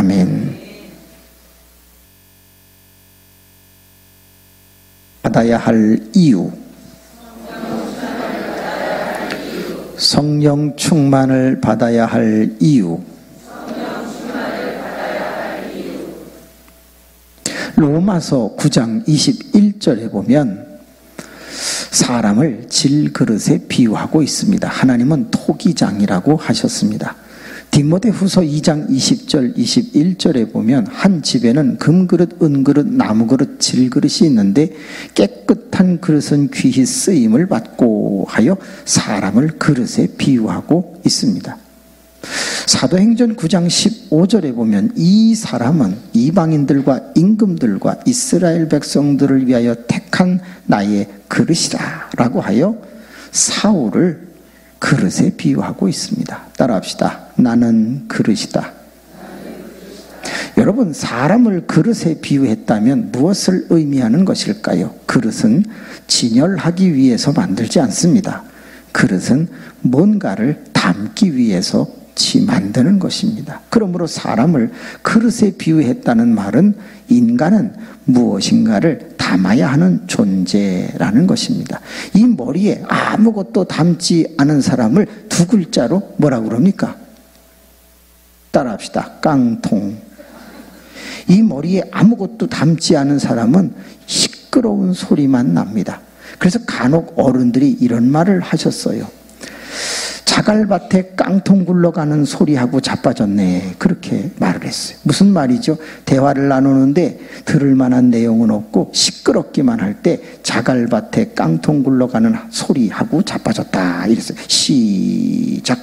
아멘. 받아야 할 이유. 성령 충만을 받아야 할 이유. 로마서 9장 21절에 보면 사람을 질그릇에 비유하고 있습니다. 하나님은 토기장이라고 하셨습니다. 디모데후서 2장 20절 21절에 보면 한 집에는 금그릇, 은그릇, 나무그릇, 질그릇이 있는데 깨끗한 그릇은 귀히 쓰임을 받고 하여 사람을 그릇에 비유하고 있습니다. 사도행전 9장 15절에 보면 이 사람은 이방인들과 임금들과 이스라엘 백성들을 위하여 택한 나의 그릇이라 라고 하여 사울을 그릇에 비유하고 있습니다. 따라합시다. 나는 그릇이다. 여러분, 사람을 그릇에 비유했다면 무엇을 의미하는 것일까요? 그릇은 진열하기 위해서 만들지 않습니다. 그릇은 뭔가를 담기 위해서 만드는 것입니다. 그러므로 사람을 그릇에 비유했다는 말은 인간은 무엇인가를 담아야 하는 존재라는 것입니다. 이 머리에 아무것도 담지 않은 사람을 두 글자로 뭐라고 그럽니까? 따라합시다. 깡통. 이 머리에 아무것도 담지 않은 사람은 시끄러운 소리만 납니다. 그래서 간혹 어른들이 이런 말을 하셨어요. 자갈밭에 깡통 굴러가는 소리하고 자빠졌네. 그렇게 말을 했어요. 무슨 말이죠? 대화를 나누는데 들을 만한 내용은 없고 시끄럽기만 할 때 자갈밭에 깡통 굴러가는 소리하고 자빠졌다. 이랬어요. 시작.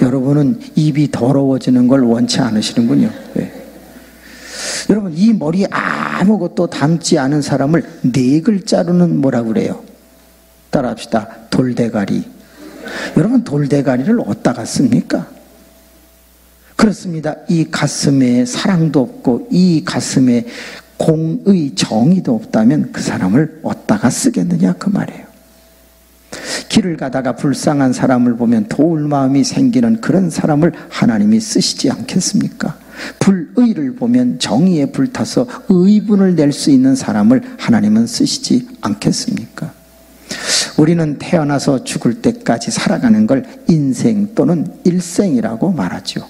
여러분은 입이 더러워지는 걸 원치 않으시는군요. 네. 여러분, 이 머리에 아무것도 담지 않은 사람을 네 글자로는 뭐라고 그래요? 따라합시다. 돌대가리. 여러분, 돌대가리를 어디다가 씁니까? 그렇습니다. 이 가슴에 사랑도 없고 이 가슴에 공의 정의도 없다면 그 사람을 어디다가 쓰겠느냐 그 말이에요. 길을 가다가 불쌍한 사람을 보면 도울 마음이 생기는 그런 사람을 하나님이 쓰시지 않겠습니까? 불의를 보면 정의에 불타서 의분을 낼 수 있는 사람을 하나님은 쓰시지 않겠습니까? 우리는 태어나서 죽을 때까지 살아가는 걸 인생 또는 일생이라고 말하죠.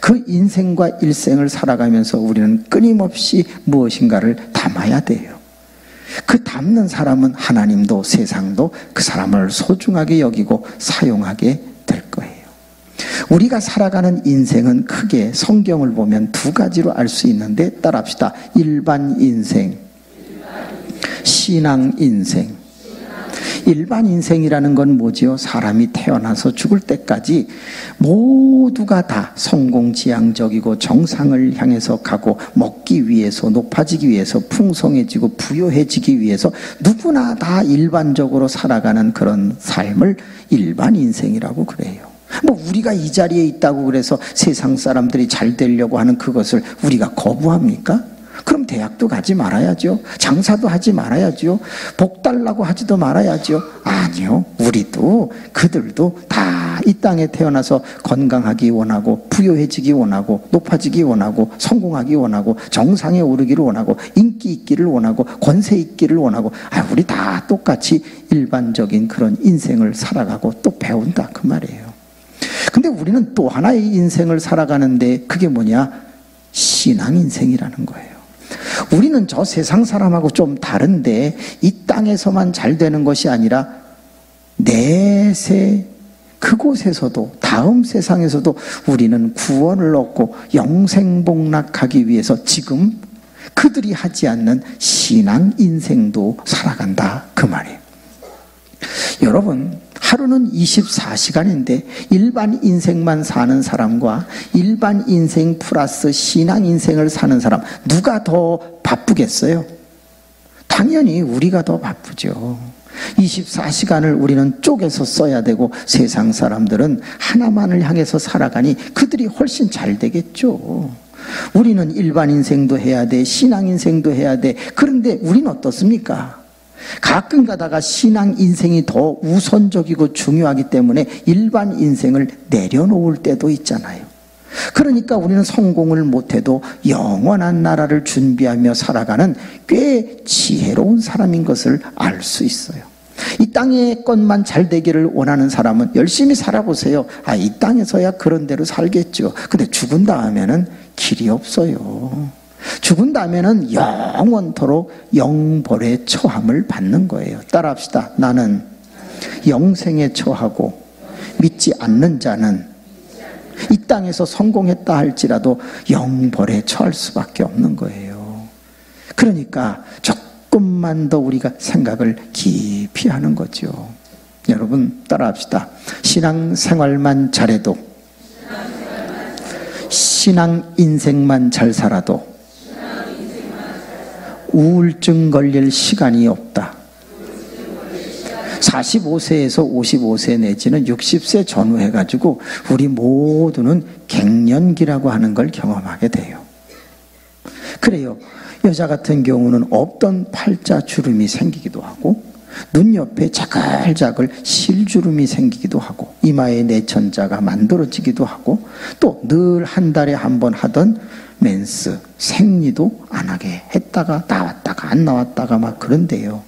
그 인생과 일생을 살아가면서 우리는 끊임없이 무엇인가를 담아야 돼요. 그 담는 사람은 하나님도 세상도 그 사람을 소중하게 여기고 사용하게 될 거예요. 우리가 살아가는 인생은 크게 성경을 보면 두 가지로 알 수 있는데 따라합시다. 일반 인생, 신앙 인생. 일반 인생이라는 건 뭐지요? 사람이 태어나서 죽을 때까지 모두가 다 성공지향적이고 정상을 향해서 가고 먹기 위해서, 높아지기 위해서, 풍성해지고 부유해지기 위해서 누구나 다 일반적으로 살아가는 그런 삶을 일반 인생이라고 그래요. 뭐 우리가 이 자리에 있다고 그래서 세상 사람들이 잘 되려고 하는 그것을 우리가 거부합니까? 그럼 대학도 가지 말아야죠. 장사도 하지 말아야죠. 복 달라고 하지도 말아야죠. 아니요. 우리도 그들도 다 이 땅에 태어나서 건강하기 원하고 부유해지기 원하고 높아지기 원하고 성공하기 원하고 정상에 오르기를 원하고 인기 있기를 원하고 권세 있기를 원하고 우리 다 똑같이 일반적인 그런 인생을 살아가고 또 배운다 그 말이에요. 근데 우리는 또 하나의 인생을 살아가는데 그게 뭐냐? 신앙 인생이라는 거예요. 우리는 저 세상 사람하고 좀 다른데 이 땅에서만 잘 되는 것이 아니라 내세 그곳에서도 다음 세상에서도 우리는 구원을 얻고 영생복락하기 위해서 지금 그들이 하지 않는 신앙 인생도 살아간다 그 말이에요. 여러분, 하루는 24시간인데 일반 인생만 사는 사람과 일반 인생 플러스 신앙 인생을 사는 사람 누가 더 바쁘겠어요? 당연히 우리가 더 바쁘죠. 24시간을 우리는 쪼개서 써야 되고 세상 사람들은 하나만을 향해서 살아가니 그들이 훨씬 잘 되겠죠. 우리는 일반 인생도 해야 돼, 신앙 인생도 해야 돼. 그런데 우리는 어떻습니까? 가끔 가다가 신앙 인생이 더 우선적이고 중요하기 때문에 일반 인생을 내려놓을 때도 있잖아요. 그러니까 우리는 성공을 못해도 영원한 나라를 준비하며 살아가는 꽤 지혜로운 사람인 것을 알 수 있어요. 이 땅의 것만 잘 되기를 원하는 사람은 열심히 살아보세요. 이 땅에서야 그런 대로 살겠죠. 근데 죽은 다음에는 길이 없어요. 죽은 다음에는 영원토록 영벌의 처함을 받는 거예요. 따라합시다. 나는 영생에 처하고 믿지 않는 자는 이 땅에서 성공했다 할지라도 영벌에 처할 수밖에 없는 거예요. 그러니까 조금만 더 우리가 생각을 깊이 하는 거죠. 여러분 따라합시다. 신앙생활만 잘해도, 신앙 인생만 잘 살아도 우울증 걸릴 시간이 없다. 45세에서 55세 내지는 60세 전후 해가지고 우리 모두는 갱년기라고 하는 걸 경험하게 돼요. 그래요. 여자 같은 경우는 없던 팔자주름이 생기기도 하고, 눈 옆에 자글자글 실주름이 생기기도 하고, 이마에 내천자가 만들어지기도 하고, 또 늘 한 달에 한 번 하던 멘스, 생리도 안 하게 했다가 나왔다가 안 나왔다가 막 그런데요.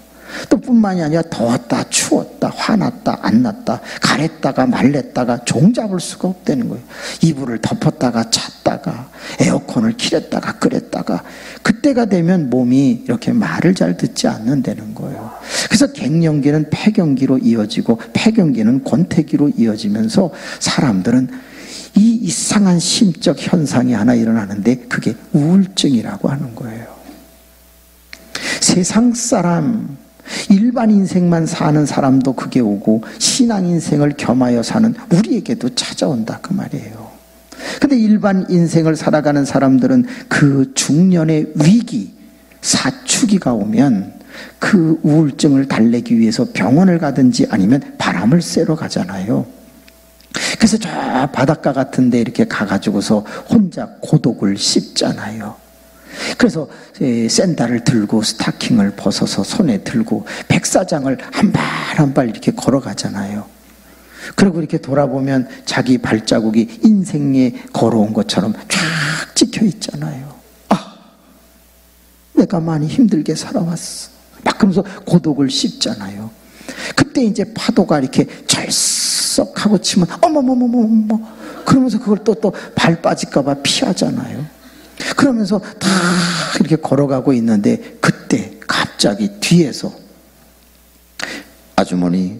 또 뿐만이 아니라 더웠다 추웠다 화났다 안 났다 가랬다가 말랬다가 종잡을 수가 없다는 거예요. 이불을 덮었다가 찼다가 에어컨을 키렸다가 끄랬다가, 그때가 되면 몸이 이렇게 말을 잘 듣지 않는다는 거예요. 그래서 갱년기는 폐경기로 이어지고 폐경기는 권태기로 이어지면서 사람들은 이 이상한 심적 현상이 하나 일어나는데 그게 우울증이라고 하는 거예요. 세상 사람, 일반 인생만 사는 사람도 그게 오고 신앙 인생을 겸하여 사는 우리에게도 찾아온다 그 말이에요. 근데 일반 인생을 살아가는 사람들은 그 중년의 위기, 사춘기가 오면 그 우울증을 달래기 위해서 병원을 가든지 아니면 바람을 쐬러 가잖아요. 그래서 저 바닷가 같은 데 이렇게 가가지고서 혼자 고독을 씹잖아요. 그래서 샌들을 들고 스타킹을 벗어서 손에 들고 백사장을 한 발 한 발 이렇게 걸어가잖아요. 그리고 이렇게 돌아보면 자기 발자국이 인생에 걸어온 것처럼 쫙 찍혀 있잖아요. 내가 많이 힘들게 살아왔어. 막 그러면서 고독을 씹잖아요. 그때 이제 파도가 이렇게 철썩하고 치면 어머머머머머 그러면서 그걸 또 발 빠질까 봐 피하잖아요. 그러면서 다 이렇게 걸어가고 있는데 그때 갑자기 뒤에서 아주머니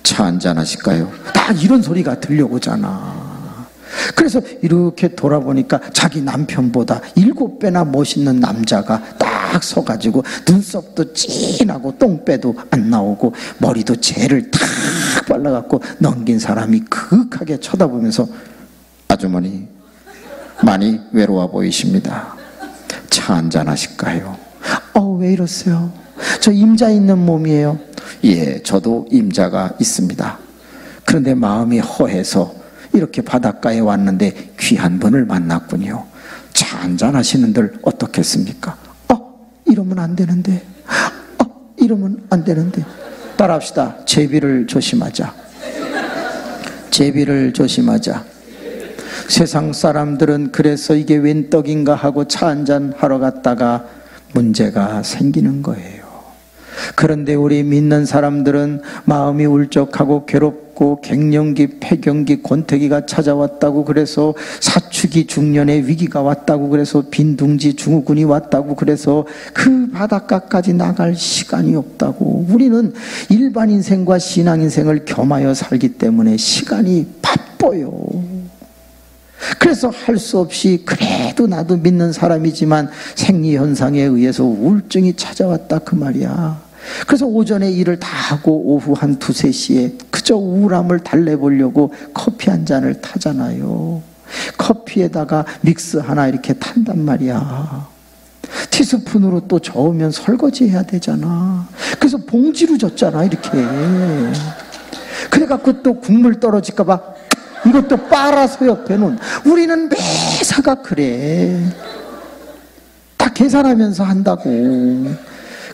차 한잔 하실까요? 딱 이런 소리가 들려오잖아. 그래서 이렇게 돌아보니까 자기 남편보다 7배나 멋있는 남자가 딱 서가지고 눈썹도 진하고 똥배도 안 나오고 머리도 젤을 탁 발라갖고 넘긴 사람이 그윽하게 쳐다보면서 아주머니 많이 외로워 보이십니다. 차 한잔 하실까요? 왜 이러세요? 저 임자 있는 몸이에요. 예, 저도 임자가 있습니다. 그런데 마음이 허해서 이렇게 바닷가에 왔는데 귀한 분을 만났군요. 차 한잔 하시는들 어떻겠습니까? 이러면 안 되는데. 이러면 안 되는데. 따라합시다. 제비를 조심하자. 제비를 조심하자. 세상 사람들은 그래서 이게 웬 떡인가 하고 차 한잔 하러 갔다가 문제가 생기는 거예요. 그런데 우리 믿는 사람들은 마음이 울적하고 괴롭고 갱년기, 폐경기, 권태기가 찾아왔다고 그래서 사춘기 중년의 위기가 왔다고 그래서 빈둥지 증후군이 왔다고 그래서 그 바닷가까지 나갈 시간이 없다고, 우리는 일반 인생과 신앙 인생을 겸하여 살기 때문에 시간이 바빠요. 그래서 할 수 없이 그래도 나도 믿는 사람이지만 생리현상에 의해서 우울증이 찾아왔다 그 말이야. 그래서 오전에 일을 다 하고 오후 한 2-3시에 그저 우울함을 달래보려고 커피 한 잔을 타잖아요. 커피에다가 믹스 하나 이렇게 탄단 말이야. 티스푼으로 또 저으면 설거지 해야 되잖아. 그래서 봉지로 줬잖아 이렇게. 그래갖고 또 국물 떨어질까 봐 이것도 빨아서 옆에 놓은. 우리는 매사가 그래. 다 계산하면서 한다고.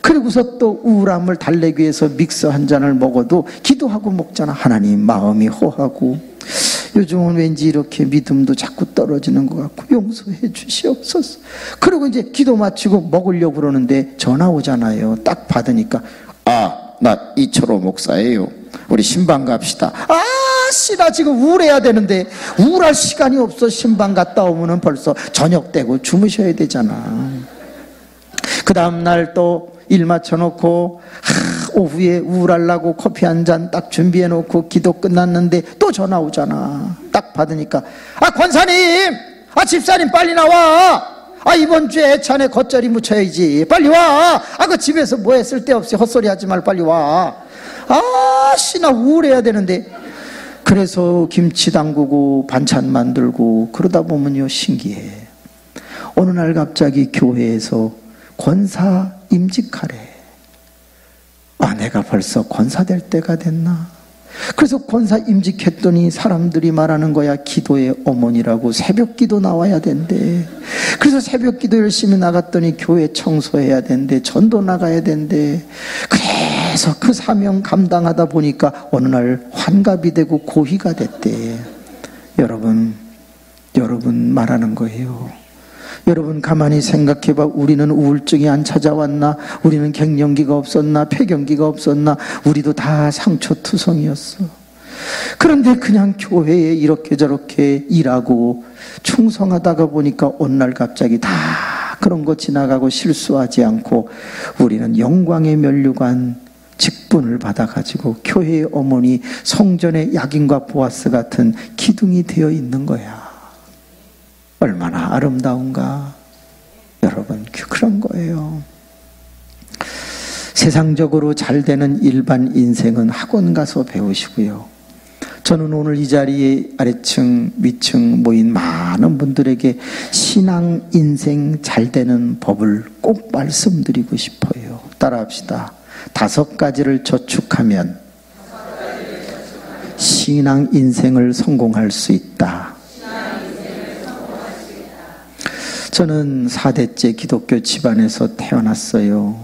그리고서 또 우울함을 달래기 위해서 믹스 한 잔을 먹어도 기도하고 먹잖아. 하나님, 마음이 허하고 요즘은 왠지 이렇게 믿음도 자꾸 떨어지는 것 같고 용서해 주시옵소서. 그리고 이제 기도 마치고 먹으려고 그러는데 전화 오잖아요. 딱 받으니까, 나 이철호 목사예요. 우리 신방 갑시다. 나 지금 우울해야 되는데 우울할 시간이 없어. 신방 갔다 오면은 벌써 저녁 되고 주무셔야 되잖아. 그 다음날 또 일 맞춰놓고 오후에 우울하려고 커피 한 잔 딱 준비해놓고 기도 끝났는데 또 전화 오잖아. 딱 받으니까, 권사님, 집사님 빨리 나와. 이번 주에 자네 겉절이 묻혀야지. 빨리 와. 그 집에서 뭐해 쓸데없이 헛소리 하지 말고 빨리 와. 나 우울해야 되는데. 그래서 김치 담그고 반찬 만들고 그러다 보면요, 신기해. 어느 날 갑자기 교회에서 권사 임직하래. 내가 벌써 권사 될 때가 됐나? 그래서 권사 임직했더니 사람들이 말하는 거야. 기도의 어머니라고. 새벽 기도 나와야 된대. 그래서 새벽 기도 열심히 나갔더니 교회 청소해야 된대. 전도 나가야 된대. 그래서 그 사명 감당하다 보니까 어느 날 환갑이 되고 고위가 됐대. 여러분 말하는 거예요. 여러분 가만히 생각해봐. 우리는 우울증이 안 찾아왔나? 우리는 갱년기가 없었나? 폐경기가 없었나? 우리도 다 상처투성이었어. 그런데 그냥 교회에 이렇게 저렇게 일하고 충성하다가 보니까 어느 날 갑자기 다 그런 거 지나가고 실수하지 않고 우리는 영광의 면류관 직분을 받아가지고 교회의 어머니, 성전의 야긴과 보아스 같은 기둥이 되어 있는 거야. 얼마나 아름다운가. 여러분, 그런 거예요. 세상적으로 잘 되는 일반 인생은 학원 가서 배우시고요. 저는 오늘 이 자리에 아래층 위층 모인 많은 분들에게 신앙 인생 잘 되는 법을 꼭 말씀드리고 싶어요. 따라합시다. 5가지를 저축하면 신앙 인생을 성공할 수 있다. 저는 4대째 기독교 집안에서 태어났어요.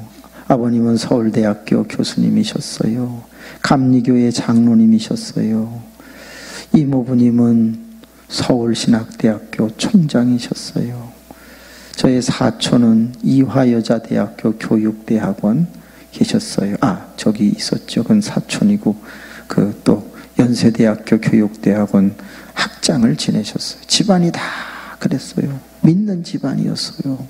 아버님은 서울대학교 교수님이셨어요. 감리교회 장로님이셨어요. 이모부님은 서울신학대학교 총장이셨어요. 저의 사촌은 이화여자대학교 교육대학원 계셨어요. 저기 있었죠. 그건 사촌이고, 또 연세대학교 교육대학원 학장을 지내셨어요. 집안이 다 그랬어요. 믿는 집안이었어요.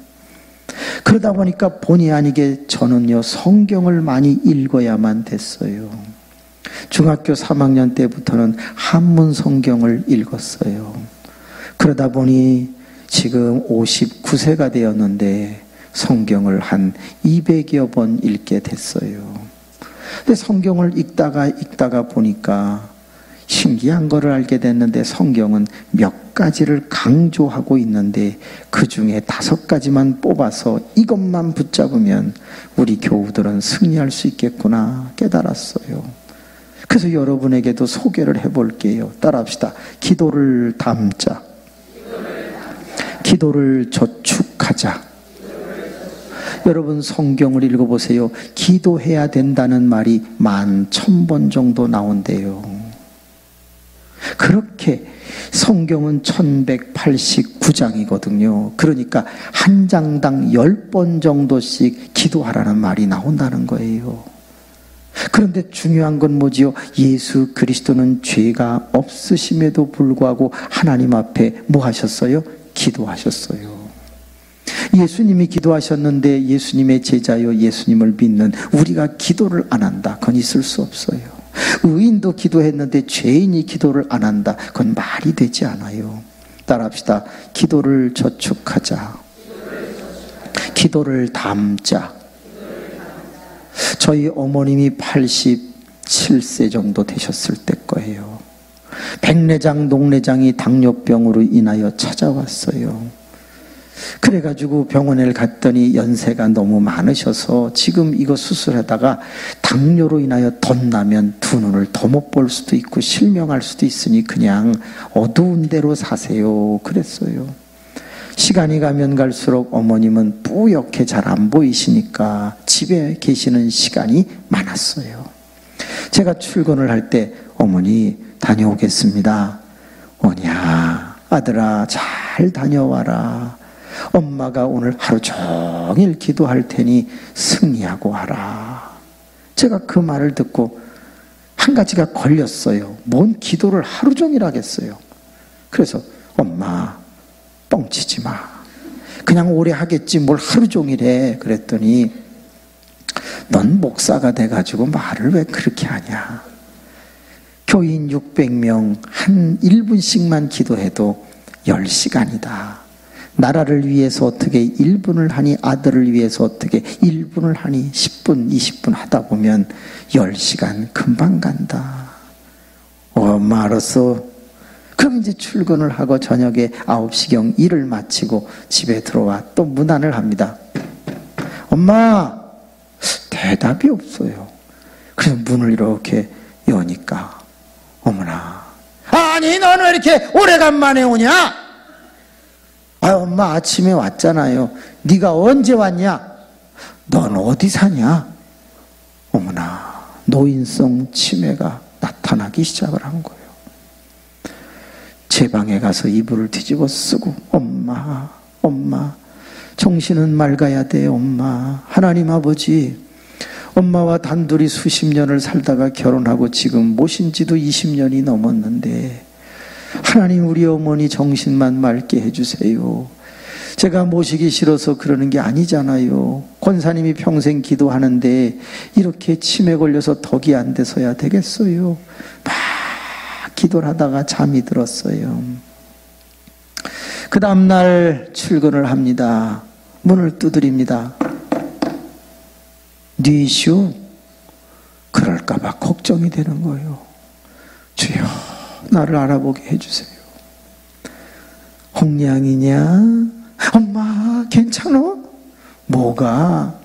그러다 보니까 본의 아니게 저는요, 성경을 많이 읽어야만 됐어요. 중학교 3학년 때부터는 한문 성경을 읽었어요. 그러다 보니 지금 59세가 되었는데 성경을 한 200여 번 읽게 됐어요. 근데 성경을 읽다가 보니까 신기한 거를 알게 됐는데, 성경은 몇 가지를 강조하고 있는데 그 중에 5가지만 뽑아서 이것만 붙잡으면 우리 교우들은 승리할 수 있겠구나 깨달았어요. 그래서 여러분에게도 소개를 해볼게요. 따라합시다. 기도를 담자. 기도를 저축하자. 여러분 성경을 읽어보세요. 기도해야 된다는 말이 11,000번 정도 나온대요. 그렇게 성경은 1189장이거든요. 그러니까 한 장당 10번 정도씩 기도하라는 말이 나온다는 거예요. 그런데 중요한 건 뭐지요? 예수 그리스도는 죄가 없으심에도 불구하고 하나님 앞에 뭐 하셨어요? 기도하셨어요. 예수님이 기도하셨는데 예수님의 제자여 예수님을 믿는 우리가 기도를 안 한다. 그건 있을 수 없어요. 의인도 기도했는데 죄인이 기도를 안 한다. 그건 말이 되지 않아요. 따라합시다. 기도를 저축하자. 기도를 담자. 저희 어머님이 87세 정도 되셨을 때 거예요. 백내장, 녹내장이 당뇨병으로 인하여 찾아왔어요. 그래가지고 병원에 갔더니 연세가 너무 많으셔서 지금 이거 수술하다가 당뇨로 인하여 덧나면 두 눈을 더 못 볼 수도 있고 실명할 수도 있으니 그냥 어두운 데로 사세요 그랬어요. 시간이 가면 갈수록 어머님은 뿌옇게 잘 안 보이시니까 집에 계시는 시간이 많았어요. 제가 출근을 할 때 어머니 다녀오겠습니다. 오냐 아들아 잘 다녀와라. 엄마가 오늘 하루 종일 기도할 테니 승리하고 와라. 제가 그 말을 듣고 한 가지가 걸렸어요. 뭔 기도를 하루 종일 하겠어요. 그래서 엄마 뻥치지 마. 그냥 오래 하겠지 뭘 하루 종일 해. 그랬더니 넌 목사가 돼가지고 말을 왜 그렇게 하냐. 교인 600명 한 1분씩만 기도해도 10시간이다. 나라를 위해서 어떻게 1분을 하니 아들을 위해서 어떻게 1분을 하니 10분 20분 하다 보면 10시간 금방 간다. 엄마 알았어. 그럼 이제 출근을 하고 저녁에 9시경 일을 마치고 집에 들어와 또 문안을 합니다. 엄마 대답이 없어요. 그래서 문을 이렇게 여니까 어머나 아니 너는 왜 이렇게 오래간만에 오냐? 아 엄마 아침에 왔잖아요. 네가 언제 왔냐? 넌 어디 사냐? 어머나 노인성 치매가 나타나기 시작을 한 거예요. 제 방에 가서 이불을 뒤집어 쓰고 엄마 정신은 맑아야 돼. 엄마 하나님 아버지 엄마와 단둘이 수십 년을 살다가 결혼하고 지금 모신 지도 20년이 넘었는데 하나님 우리 어머니 정신만 맑게 해주세요. 제가 모시기 싫어서 그러는 게 아니잖아요. 권사님이 평생 기도하는데 이렇게 치매 걸려서 덕이 안 돼서야 되겠어요. 막 기도를 하다가 잠이 들었어요. 그 다음날 출근을 합니다. 문을 두드립니다. 뉘시오? 그럴까봐 걱정이 되는 거예요. 주여 나를 알아보게 해주세요. 홍량이냐? 엄마 괜찮아? 뭐가?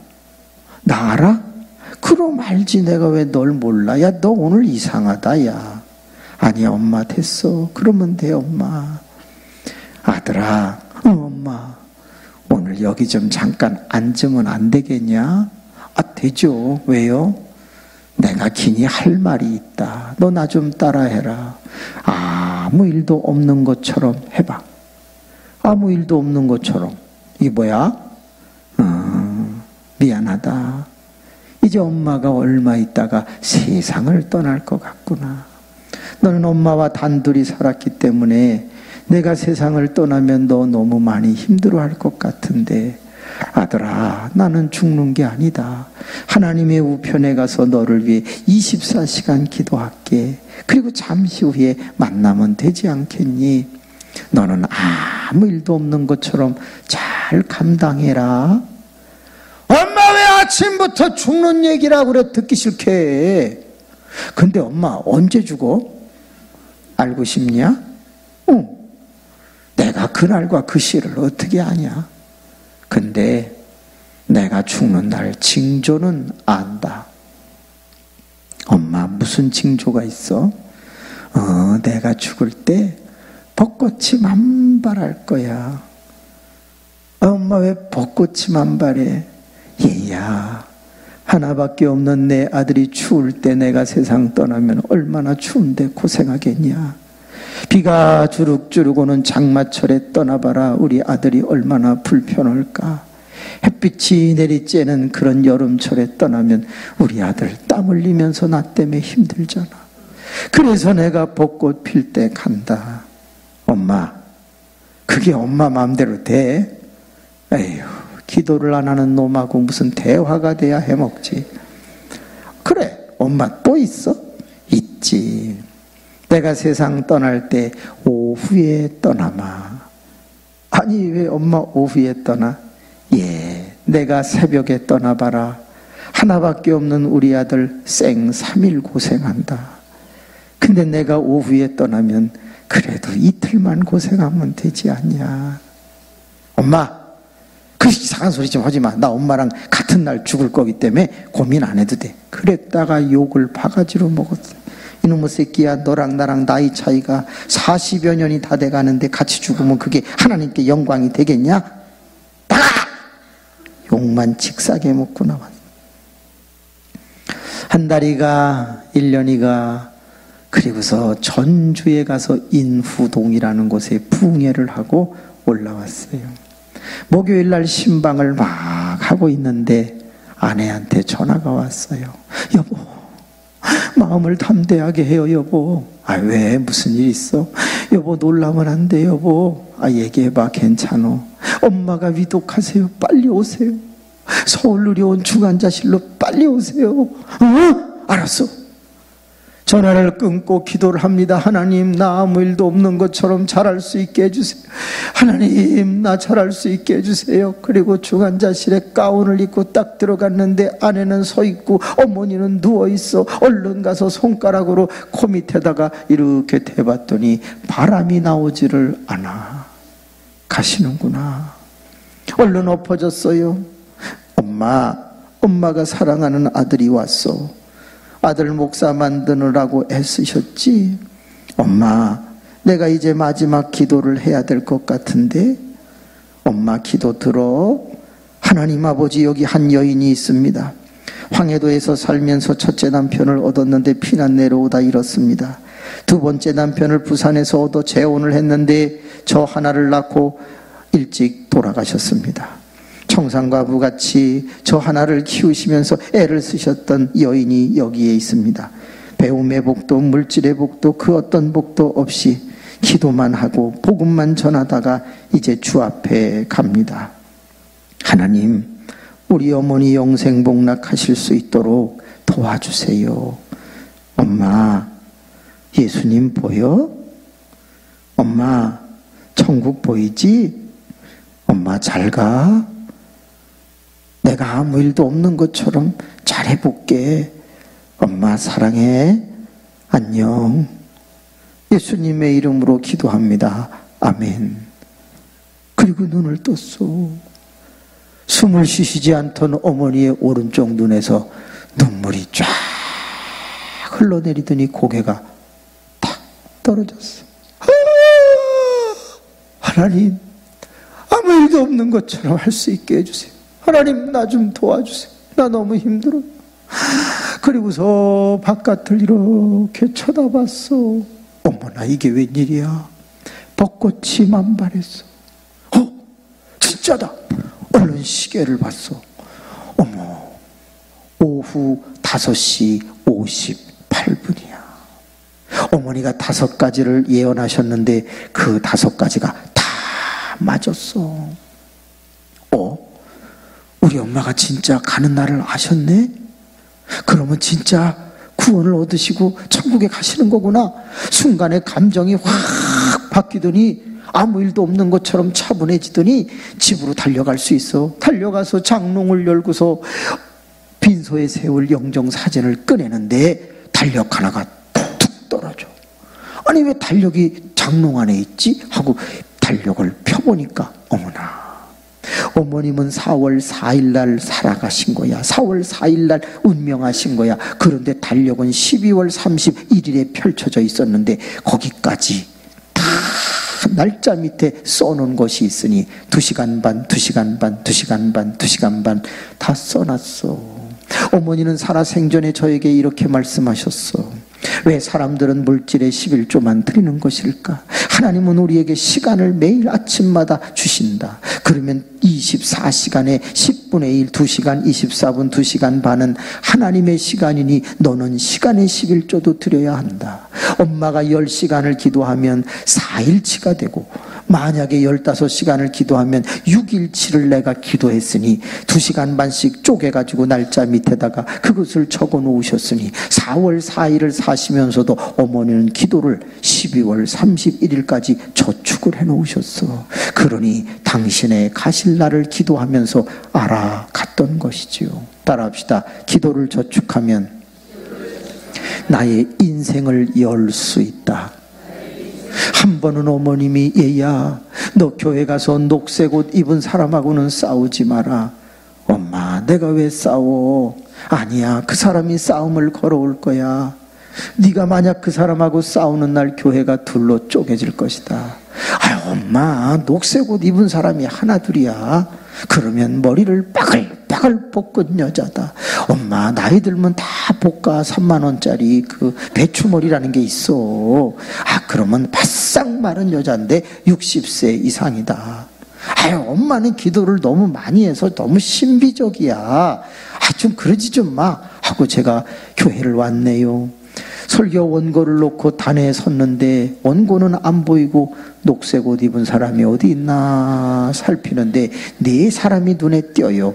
나 알아? 그럼 알지. 내가 왜 널 몰라. 야 너 오늘 이상하다. 야 아니야 엄마 됐어. 그러면 돼 엄마. 아들아 엄마 오늘 여기 좀 잠깐 앉으면 안 되겠냐? 아 되죠. 왜요? 내가 기니 할 말이 있다. 너 나 좀 따라해라. 아무 일도 없는 것처럼 해봐. 아무 일도 없는 것처럼. 이게 뭐야? 미안하다. 이제 엄마가 얼마 있다가 세상을 떠날 것 같구나. 너는 엄마와 단둘이 살았기 때문에 내가 세상을 떠나면 너 너무 많이 힘들어할 것 같은데 아들아 나는 죽는 게 아니다. 하나님의 우편에 가서 너를 위해 24시간 기도할게. 그리고 잠시 후에 만나면 되지 않겠니? 너는 아무 일도 없는 것처럼 잘 감당해라. 엄마 왜 아침부터 죽는 얘기라고 그래. 듣기 싫게 해. 근데 엄마 언제 죽어? 알고 싶냐? 응. 내가 그날과 그 시를 어떻게 아냐? 근데 내가 죽는 날 징조는 안다. 엄마 무슨 징조가 있어? 내가 죽을 때 벚꽃이 만발할 거야. 엄마 왜 벚꽃이 만발해? 얘야 하나밖에 없는 내 아들이 추울 때 내가 세상 떠나면 얼마나 추운데 고생하겠냐. 비가 주룩주룩 오는 장마철에 떠나봐라. 우리 아들이 얼마나 불편할까. 햇빛이 내리쬐는 그런 여름철에 떠나면 우리 아들 땀 흘리면서 나 때문에 힘들잖아. 그래서 내가 벚꽃 필 때 간다. 엄마 그게 엄마 마음대로 돼? 에휴 기도를 안 하는 놈하고 무슨 대화가 돼야 해먹지. 그래 엄마 또 있어? 있지. 내가 세상 떠날 때 오후에 떠나마. 아니 왜 엄마 오후에 떠나? 예 내가 새벽에 떠나봐라. 하나밖에 없는 우리 아들 생 3일 고생한다. 근데 내가 오후에 떠나면 그래도 이틀만 고생하면 되지 않냐. 엄마 그 이상한 소리 좀 하지 마. 나 엄마랑 같은 날 죽을 거기 때문에 고민 안 해도 돼. 그랬다가 욕을 바가지로 먹었어. 이놈의 새끼야 너랑 나랑 나이 차이가 40여 년이 다 돼가는데 같이 죽으면 그게 하나님께 영광이 되겠냐? 나가! 욕만 직사게 먹고 나왔어. 한 달이가 1년이가 그리고서 전주에 가서 인후동이라는 곳에 붕해를 하고 올라왔어요. 목요일 날 신방을 막 하고 있는데 아내한테 전화가 왔어요. 여보, 마음을 담대하게 해요 여보. 왜 무슨 일 있어? 여보 놀라면 안 돼 여보. 얘기해봐. 괜찮어. 엄마가 위독하세요. 빨리 오세요. 서울 의료원 중환자실로 빨리 오세요. 알았어. 전화를 끊고 기도를 합니다. 하나님, 나 아무 일도 없는 것처럼 잘할 수 있게 해주세요. 하나님, 나 잘할 수 있게 해주세요. 그리고 중환자실에 가운을 입고 딱 들어갔는데 아내는 서 있고 어머니는 누워 있어. 얼른 가서 손가락으로 코 밑에다가 이렇게 대봤더니 바람이 나오지를 않아. 가시는구나. 얼른 엎어졌어요. 엄마가 사랑하는 아들이 왔어. 아들 목사 만드느라고 애쓰셨지? 엄마, 내가 이제 마지막 기도를 해야 될 것 같은데? 엄마 기도 들어. 하나님 아버지, 여기 한 여인이 있습니다. 황해도에서 살면서 첫째 남편을 얻었는데 피난 내려오다 잃었습니다. 두 번째 남편을 부산에서 얻어 재혼을 했는데 저 하나를 낳고 일찍 돌아가셨습니다. 청산과부같이 저 하나를 키우시면서 애를 쓰셨던 여인이 여기에 있습니다. 배움의 복도, 물질의 복도, 그 어떤 복도 없이 기도만 하고 복음만 전하다가 이제 주 앞에 갑니다. 하나님, 우리 어머니 영생복락하실 수 있도록 도와주세요. 엄마, 예수님 보여? 엄마, 천국 보이지? 엄마 잘 가? 내가 아무 일도 없는 것처럼 잘해볼게. 엄마 사랑해. 안녕. 예수님의 이름으로 기도합니다. 아멘. 그리고 눈을 떴어. 숨을 쉬시지 않던 어머니의 오른쪽 눈에서 눈물이 쫙 흘러내리더니 고개가 탁 떨어졌어. 하나님, 아무 일도 없는 것처럼 할 수 있게 해주세요. 하나님, 나 좀 도와주세요. 나 너무 힘들어. 그리고서 바깥을 이렇게 쳐다봤어. 어머나, 이게 웬일이야. 벚꽃이 만발했어. 진짜다. 얼른 시계를 봤어. 어머, 오후 5시 58분이야. 어머니가 5가지를 예언하셨는데 그 5가지가 다 맞았어. 우리 엄마가 진짜 가는 날을 아셨네? 그러면 진짜 구원을 얻으시고 천국에 가시는 거구나. 순간에 감정이 확 바뀌더니 아무 일도 없는 것처럼 차분해지더니 집으로 달려갈 수 있어. 달려가서 장롱을 열고서 빈소에 세울 영정사진을 꺼내는데 달력 하나가 툭 떨어져. 아니, 왜 달력이 장롱 안에 있지? 하고 달력을 펴보니까 어머나, 어머님은 4월 4일 날 살아가신 거야. 4월 4일 날 운명하신 거야. 그런데 달력은 12월 31일에 펼쳐져 있었는데 거기까지 다 날짜 밑에 써놓은 것이 있으니 2시간 반, 2시간 반, 2시간 반, 2시간 반 다 써놨어. 어머니는 살아생전에 저에게 이렇게 말씀하셨어. 왜 사람들은 물질의 11조만 드리는 것일까? 하나님은 우리에게 시간을 매일 아침마다 주신다. 그러면 24시간에 10분의 1, 2시간 24분, 2시간 반은 하나님의 시간이니 너는 시간의 11조도 드려야 한다. 엄마가 10시간을 기도하면 4일치가 되고, 만약에 15시간을 기도하면 6일치를 내가 기도했으니 2시간 반씩 쪼개가지고 날짜 밑에다가 그것을 적어 놓으셨으니 4월 4일을 사시면서도 어머니는 기도를 12월 31일까지 저축을 해 놓으셨어. 그러니 당신의 가실 날을 기도하면서 알아갔던 것이지요. 따라합시다. 기도를 저축하면 나의 인생을 열 수 있다. 한 번은 어머님이 얘야, 너 교회 가서 녹색 옷 입은 사람하고는 싸우지 마라. 엄마, 내가 왜 싸워? 아니야, 그 사람이 싸움을 걸어올 거야. 네가 만약 그 사람하고 싸우는 날 교회가 둘로 쪼개질 것이다. 아유, 엄마, 녹색 옷 입은 사람이 하나 둘이야. 그러면 머리를 빠글빠글 볶은 여자다. 엄마 나이 들면 다 볶아 3만 원짜리 그 배추머리라는 게 있어. 그러면 바싹 마른 여잔데 60세 이상이다. 엄마는 기도를 너무 많이 해서 너무 신비적이야. 좀 그러지 좀 마 하고 제가 교회를 왔네요. 설교 원고를 놓고 단에 섰는데 원고는 안 보이고 녹색 옷 입은 사람이 어디 있나 살피는데 네 사람이 눈에 띄어요.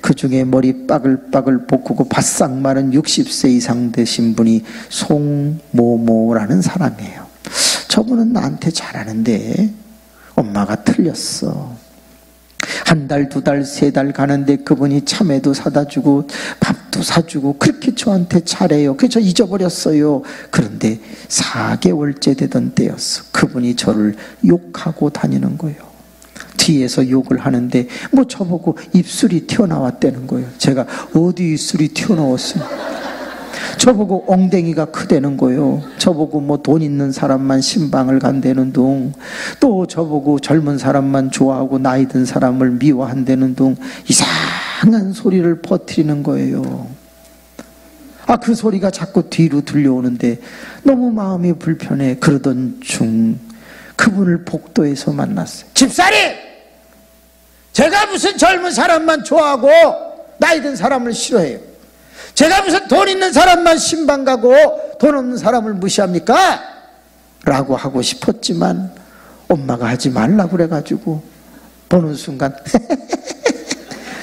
그 중에 머리 빠글빠글 볶고 바싹 마른 60세 이상 되신 분이 송모모라는 사람이에요. 저분은 나한테 잘하는데 엄마가 틀렸어. 한 달, 두 달, 세 달 가는데 그분이 참외도 사다 주고 밥도 사주고 그렇게 저한테 잘해요. 그래서 저 잊어버렸어요. 그런데 4개월째 되던 때였어. 그분이 저를 욕하고 다니는 거예요. 뒤에서 욕을 하는데 저보고 입술이 튀어나왔다는 거예요. 제가 어디 입술이 튀어나왔어요? 저보고 엉덩이가 크다는 거예요. 저보고 돈 있는 사람만 신방을 간다는 둥, 또 저보고 젊은 사람만 좋아하고 나이 든 사람을 미워한다는 둥, 이상한 소리를 퍼뜨리는 거예요. 그 소리가 자꾸 뒤로 들려오는데 너무 마음이 불편해. 그러던 중 그분을 복도에서 만났어요. 집사님! 제가 무슨 젊은 사람만 좋아하고 나이 든 사람을 싫어해요? 제가 무슨 돈 있는 사람만 신방 가고 돈 없는 사람을 무시합니까? 라고 하고 싶었지만 엄마가 하지 말라고 그래가지고 보는 순간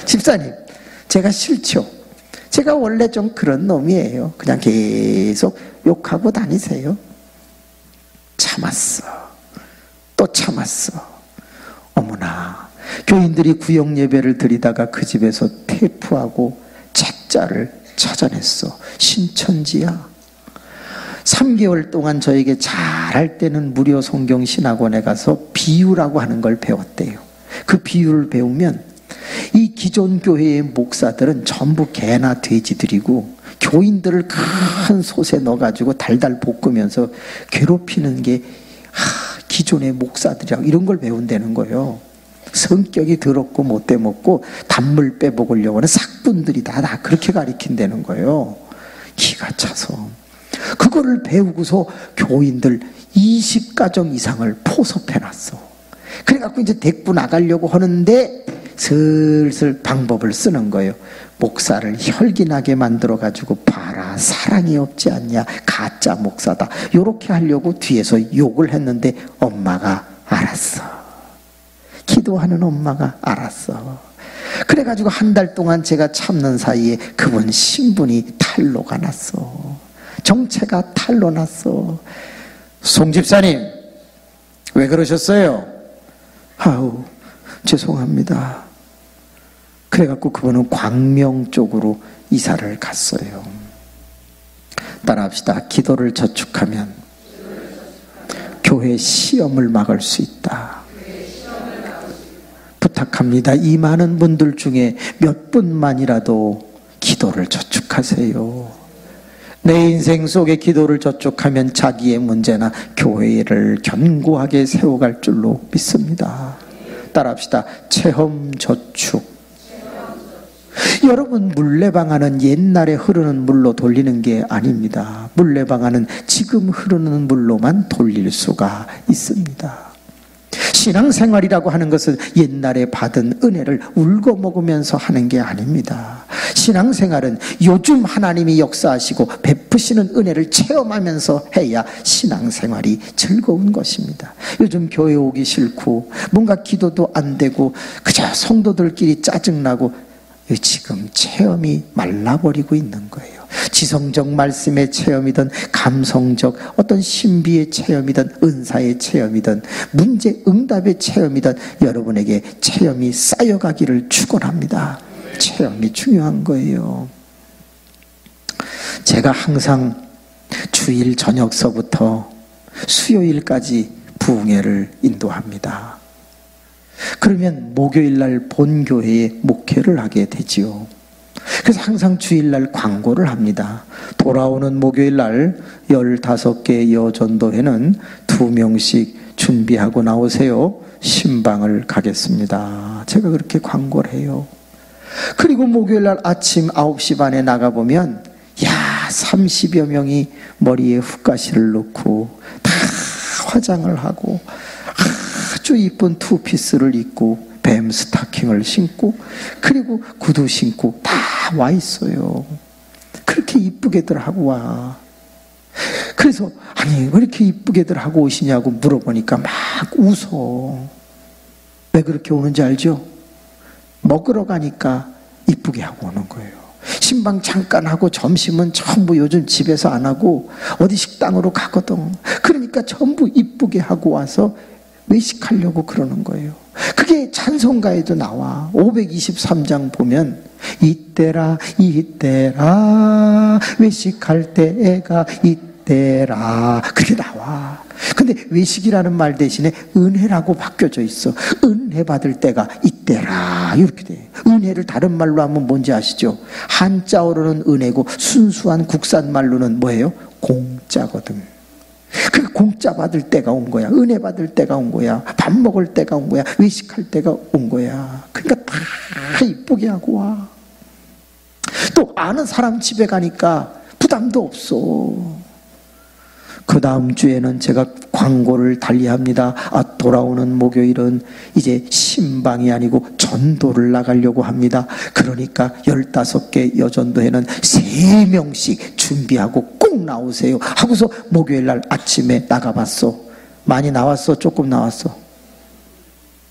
집사님 제가 싫죠. 제가 원래 좀 그런 놈이에요. 그냥 계속 욕하고 다니세요. 참았어. 또 참았어. 어머나, 교인들이 구역 예배를 드리다가 그 집에서 테이프하고 책자를 찾아냈어. 신천지야. 3개월 동안 저에게 잘할 때는 무료 성경신학원에 가서 비유라고 하는 걸 배웠대요. 그 비유를 배우면 이 기존 교회의 목사들은 전부 개나 돼지들이고 교인들을 큰 솥에 넣어가지고 달달 볶으면서 괴롭히는 게 기존의 목사들이라고 이런 걸 배운다는 거예요. 성격이 더럽고 못돼 먹고 단물 빼먹으려고 하는 삭분들이 다 그렇게 가리킨다는 거예요. 기가 차서 그거를 배우고서 교인들 20가정 이상을 포섭해놨어. 그래갖고 이제 데리고 나가려고 하는데 슬슬 방법을 쓰는 거예요. 목사를 혈기나게 만들어가지고 봐라, 사랑이 없지 않냐, 가짜 목사다, 요렇게 하려고 뒤에서 욕을 했는데 엄마가 알았어. 기도하는 엄마가 알았어. 그래가지고 한 달 동안 제가 참는 사이에 그분 신분이 탈로가 났어. 정체가 탈로 났어. 송 집사님 왜 그러셨어요? 죄송합니다. 그래갖고 그분은 광명 쪽으로 이사를 갔어요. 따라합시다. 기도를 저축하면 교회 시험을 막을 수 있다. 부탁합니다. 이 많은 분들 중에 몇 분만이라도 기도를 저축하세요. 내 인생 속에 기도를 저축하면 자기의 문제나 교회를 견고하게 세워갈 줄로 믿습니다. 따라합시다. 체험 저축. 여러분, 물레방아는 옛날에 흐르는 물로 돌리는 게 아닙니다. 물레방아는 지금 흐르는 물로만 돌릴 수가 있습니다. 신앙생활이라고 하는 것은 옛날에 받은 은혜를 울고 먹으면서 하는 게 아닙니다. 신앙생활은 요즘 하나님이 역사하시고 베푸시는 은혜를 체험하면서 해야 신앙생활이 즐거운 것입니다. 요즘 교회 오기 싫고 뭔가 기도도 안 되고 그저 성도들끼리 짜증나고 지금 체험이 말라버리고 있는 거예요. 지성적 말씀의 체험이든 감성적 어떤 신비의 체험이든 은사의 체험이든 문제 응답의 체험이든 여러분에게 체험이 쌓여가기를 축원합니다. 체험이 중요한 거예요. 제가 항상 주일 저녁서부터 수요일까지 부흥회를 인도합니다. 그러면 목요일날 본교회에 목회를 하게 되지요. 그래서 항상 주일날 광고를 합니다. 돌아오는 목요일날 15개 여전도회는 2명씩 준비하고 나오세요. 신방을 가겠습니다. 제가 그렇게 광고를 해요. 그리고 목요일날 아침 9시 반에 나가보면 야 30여 명이 머리에 훅가시를 넣고 다 화장을 하고 아주 이쁜 투피스를 입고 뱀 스타킹을 신고 그리고 구두 신고 다 와 있어요. 그렇게 이쁘게들 하고 와. 그래서 아니 왜 이렇게 이쁘게들 하고 오시냐고 물어보니까 막 웃어. 왜 그렇게 오는지 알죠? 먹으러 가니까 이쁘게 하고 오는 거예요. 신방 잠깐 하고 점심은 전부 요즘 집에서 안 하고 어디 식당으로 가거든. 그러니까 전부 이쁘게 하고 와서 외식하려고 그러는 거예요. 그게 찬송가에도 나와. 523장 보면 이때라 이때라 외식할 때가 이때라 그렇게 나와. 근데 외식이라는 말 대신에 은혜라고 바뀌어져 있어. 은혜 받을 때가 이때라 이렇게 돼. 은혜를 다른 말로 하면 뭔지 아시죠? 한자어로는 은혜고 순수한 국산 말로는 뭐예요? 공짜거든. 그 공짜 받을 때가 온 거야. 은혜 받을 때가 온 거야. 밥 먹을 때가 온 거야. 외식할 때가 온 거야. 그러니까 다 이쁘게 하고 와. 또 아는 사람 집에 가니까 부담도 없어. 그 다음 주에는 제가 광고를 달리합니다. 돌아오는 목요일은 이제 신방이 아니고 전도를 나가려고 합니다. 그러니까 15개 여전도에는 3명씩 준비하고 꼭 나오세요 하고서 목요일날 아침에 나가봤어. 많이 나왔어? 조금 나왔어?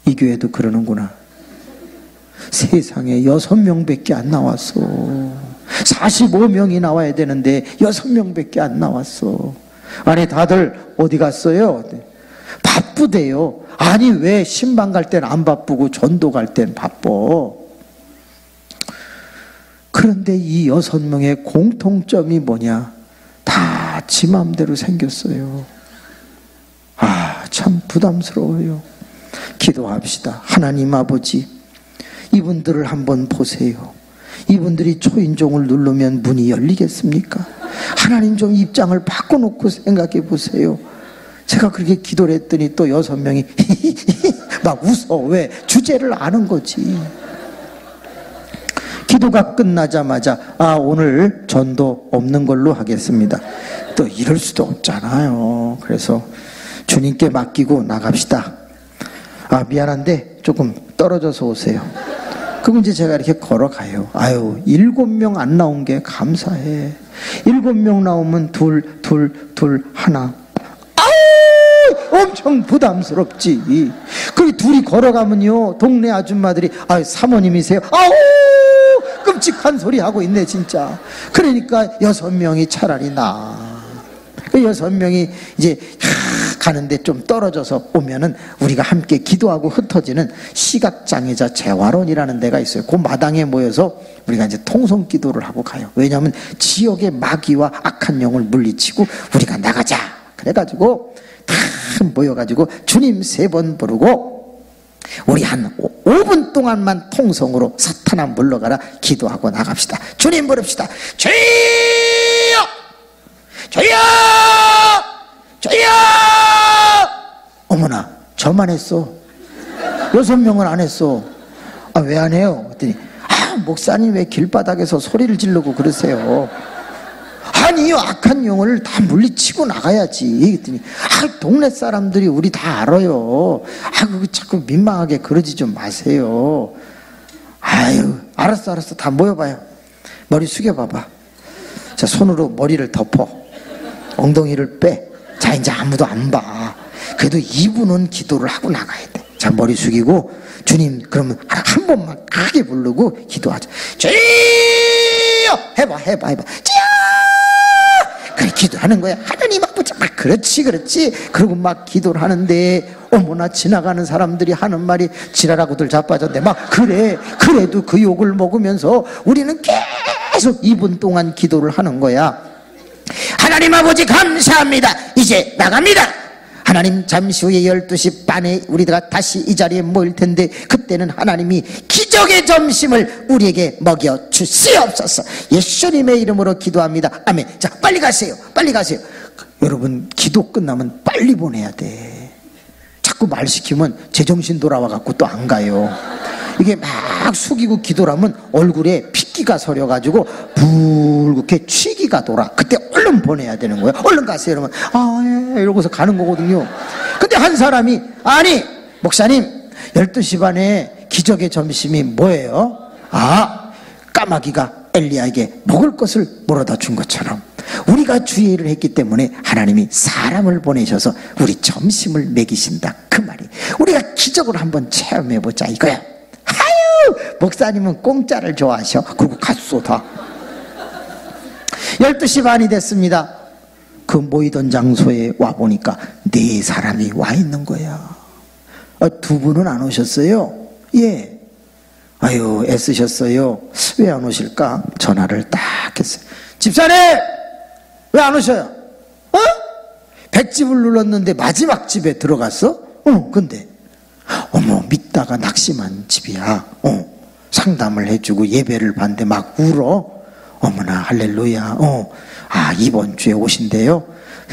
이 교회도 그러는구나. 세상에 6명밖에 안 나왔어. 45명이 나와야 되는데 6명밖에 안 나왔어. 아니 다들 어디 갔어요? 바쁘대요. 아니 왜 신방 갈 땐 안 바쁘고 전도 갈 땐 바빠? 그런데 이 6명의 공통점이 뭐냐? 다 지 마음대로 생겼어요. 참 부담스러워요. 기도합시다. 하나님 아버지, 이분들을 한번 보세요. 이분들이 초인종을 누르면 문이 열리겠습니까? 하나님 좀 입장을 바꿔놓고 생각해 보세요. 제가 그렇게 기도를 했더니 또 6명이 막 웃어. 왜? 주제를 아는 거지. 기도가 끝나자마자 오늘 전도 없는 걸로 하겠습니다. 또 이럴 수도 없잖아요. 그래서 주님께 맡기고 나갑시다. 미안한데 조금 떨어져서 오세요. 그럼 이제 제가 이렇게 걸어가요. 7명 안 나온 게 감사해. 7명 나오면 둘, 하나. 엄청 부담스럽지. 그리고 둘이 걸어가면요, 동네 아줌마들이 사모님이세요? 끔찍한 소리 하고 있네 진짜. 그러니까 6명이 차라리 나. 그 6명이 이제 가는데 좀 떨어져서 오면은 우리가 함께 기도하고 흩어지는 시각장애자 재활원이라는 데가 있어요. 그 마당에 모여서 우리가 이제 통성 기도를 하고 가요. 왜냐하면 지역의 마귀와 악한 영을 물리치고 우리가 나가자. 그래가지고 다 모여가지고 주님 3번 부르고 우리 한 5분 동안만 통성으로 사탄아 물러가라 기도하고 나갑시다. 주님 부릅시다. 주여! 주여! 주여! 어머나, 저만 했어. 6명은 안 했어. 왜 안 해요? 그랬더니 목사님 왜 길바닥에서 소리를 지르고 그러세요? 아니요, 악한 영을 다 물리치고 나가야지. 그랬더니 동네 사람들이 우리 다 알아요. 자꾸 민망하게 그러지 좀 마세요. 알았어 다 모여봐요. 머리 숙여봐봐. 자, 손으로 머리를 덮어. 엉덩이를 빼. 자, 이제 아무도 안 봐. 그래도 2분은 기도를 하고 나가야 돼. 자, 머리 숙이고 주님 그러면 한 번만 크게 부르고 기도하자. 주여! 해봐. 주여! 그래, 기도하는 거야. 하나님 아버지. 그렇지. 그리고 막 기도를 하는데 어머나 지나가는 사람들이 하는 말이 지랄하고들 자빠졌네. 그래도 그 욕을 먹으면서 우리는 계속 2분 동안 기도를 하는 거야. 하나님 아버지 감사합니다. 이제 나갑니다. 하나님 잠시 후에 12시 반에 우리가 다시 이 자리에 모일 텐데 그때는 하나님이 기적의 점심을 우리에게 먹여 주시옵소서. 예수님의 이름으로 기도합니다. 아멘. 자, 빨리 가세요. 여러분, 기도 끝나면 빨리 보내야 돼. 자꾸 말 시키면 제정신 돌아와 갖고 또 안 가요. 이게 막 숙이고 기도를 하면 얼굴에 핏기가 서려가지고 붉게 취기가 돌아. 그때 얼른 보내야 되는 거예요. 얼른 가세요. 이러면 아, 예, 이러고서 가는 거거든요. 근데 한 사람이 아니 목사님 12시 반에 기적의 점심이 뭐예요? 아, 까마귀가 엘리야에게 먹을 것을 물어다 준 것처럼 우리가 주의 일을 했기 때문에 하나님이 사람을 보내셔서 우리 점심을 먹이신다. 그 말이 우리가 기적을 한번 체험해보자 이거야. 아유, 목사님은 공짜를 좋아하셔. 그리고 갔소다. 12시 반이 됐습니다. 그 모이던 장소에 와보니까 4사람이 와 있는 거야. 2분은 안 오셨어요? 예. 아유, 애쓰셨어요. 왜 안 오실까? 전화를 딱 했어요. 집사님! 왜 안 오셔요? 어? 100집을 눌렀는데 마지막 집에 들어갔어? 근데 어머, 믿다가 낙심한 집이야. 상담을 해주고 예배를 봤는데 막 울어. 어머나 할렐루야. 아, 이번 주에 오신대요.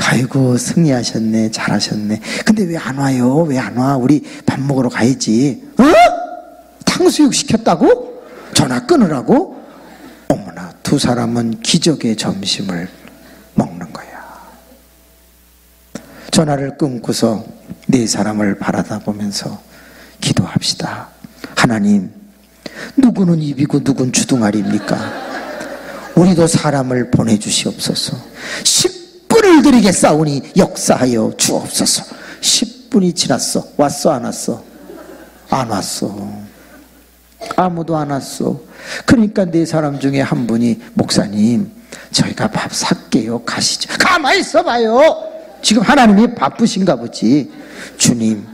아이고, 승리하셨네. 잘하셨네. 근데 왜 안 와요? 왜 안 와? 우리 밥 먹으러 가야지. 탕수육 시켰다고? 전화 끊으라고? 어머나, 2사람은 기적의 점심을 먹는 거야. 전화를 끊고서 4사람을 바라다보면서 기도합시다. 하나님, 누구는 입이고 누구는 주둥아리입니까? 우리도 사람을 보내주시옵소서. 10분을 드리겠사오니 역사하여 주옵소서. 10분이 지났어. 왔어 안 왔어? 안 왔어. 아무도 안 왔어. 그러니까 4사람 중에 한 분이 목사님, 저희가 밥 살게요. 가시죠. 가만히 있어봐요. 지금 하나님이 바쁘신가 보지. 주님,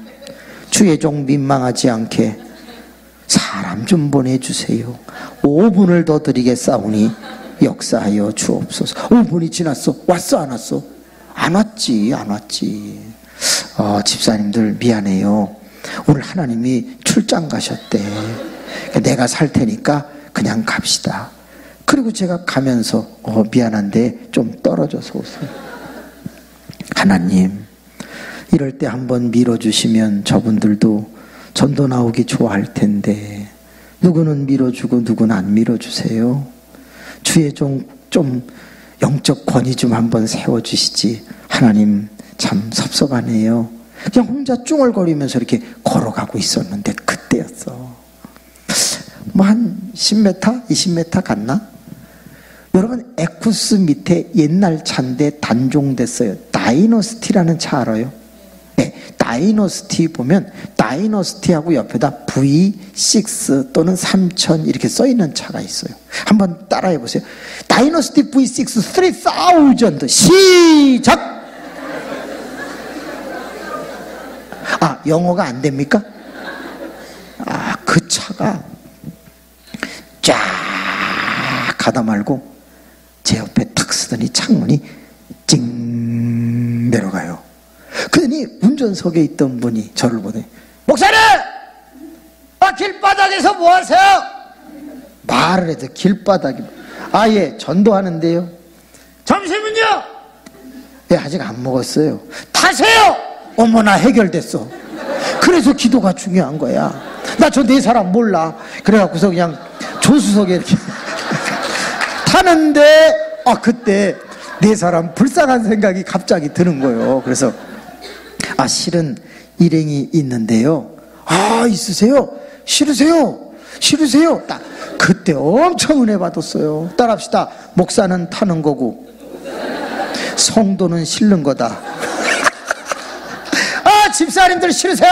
주의 종 민망하지 않게 사람 좀 보내주세요. 5분을 더 드리겠사오니 역사하여 주옵소서. 5분이 지났어. 왔어 안 왔어? 안 왔지. 안 왔지. 집사님들 미안해요. 오늘 하나님이 출장 가셨대. 내가 살 테니까 그냥 갑시다. 그리고 제가 가면서 미안한데 좀 떨어져서 오세요. 하나님, 이럴 때 한번 밀어주시면 저분들도 전도 나오기 좋아할 텐데 누구는 밀어주고 누구는 안 밀어주세요. 주의 좀 영적 권위 좀 한번 세워주시지. 하나님 참 섭섭하네요. 그냥 혼자 쭝얼거리면서 이렇게 걸어가고 있었는데 그때였어. 뭐 한 10m? 20m 갔나? 여러분, 에쿠스 밑에 옛날 차인데 단종됐어요. 다이너스티라는 차 알아요? 네, 다이너스티 보면 다이너스티하고 옆에다 V6 또는 3000 이렇게 써있는 차가 있어요. 한번 따라해 보세요. 다이너스티 V6 3000 시작! 아, 영어가 안 됩니까? 아, 그 차가 쫙 가다 말고 제 옆에 탁 쓰더니 창문이 찡 내려가요. 그러니 운전석에 있던 분이 저를 보더니 목사님! 길바닥에서 뭐 하세요? 말을 해도 길바닥이 예, 전도하는데요. 점심은요? 예, 아직 안 먹었어요. 타세요! 어머나, 해결됐어. 그래서 기도가 중요한 거야. 나 저 4사람 몰라. 그래갖고서 그냥 조수석에 이렇게 타는데 그때 4사람 불쌍한 생각이 갑자기 드는 거예요. 그래서 실은 일행이 있는데요. 있으세요? 싫으세요? 딱 그때 엄청 은혜 받았어요. 따라합시다. 목사는 타는 거고 성도는 실는 거다. 집사님들 싫으세요?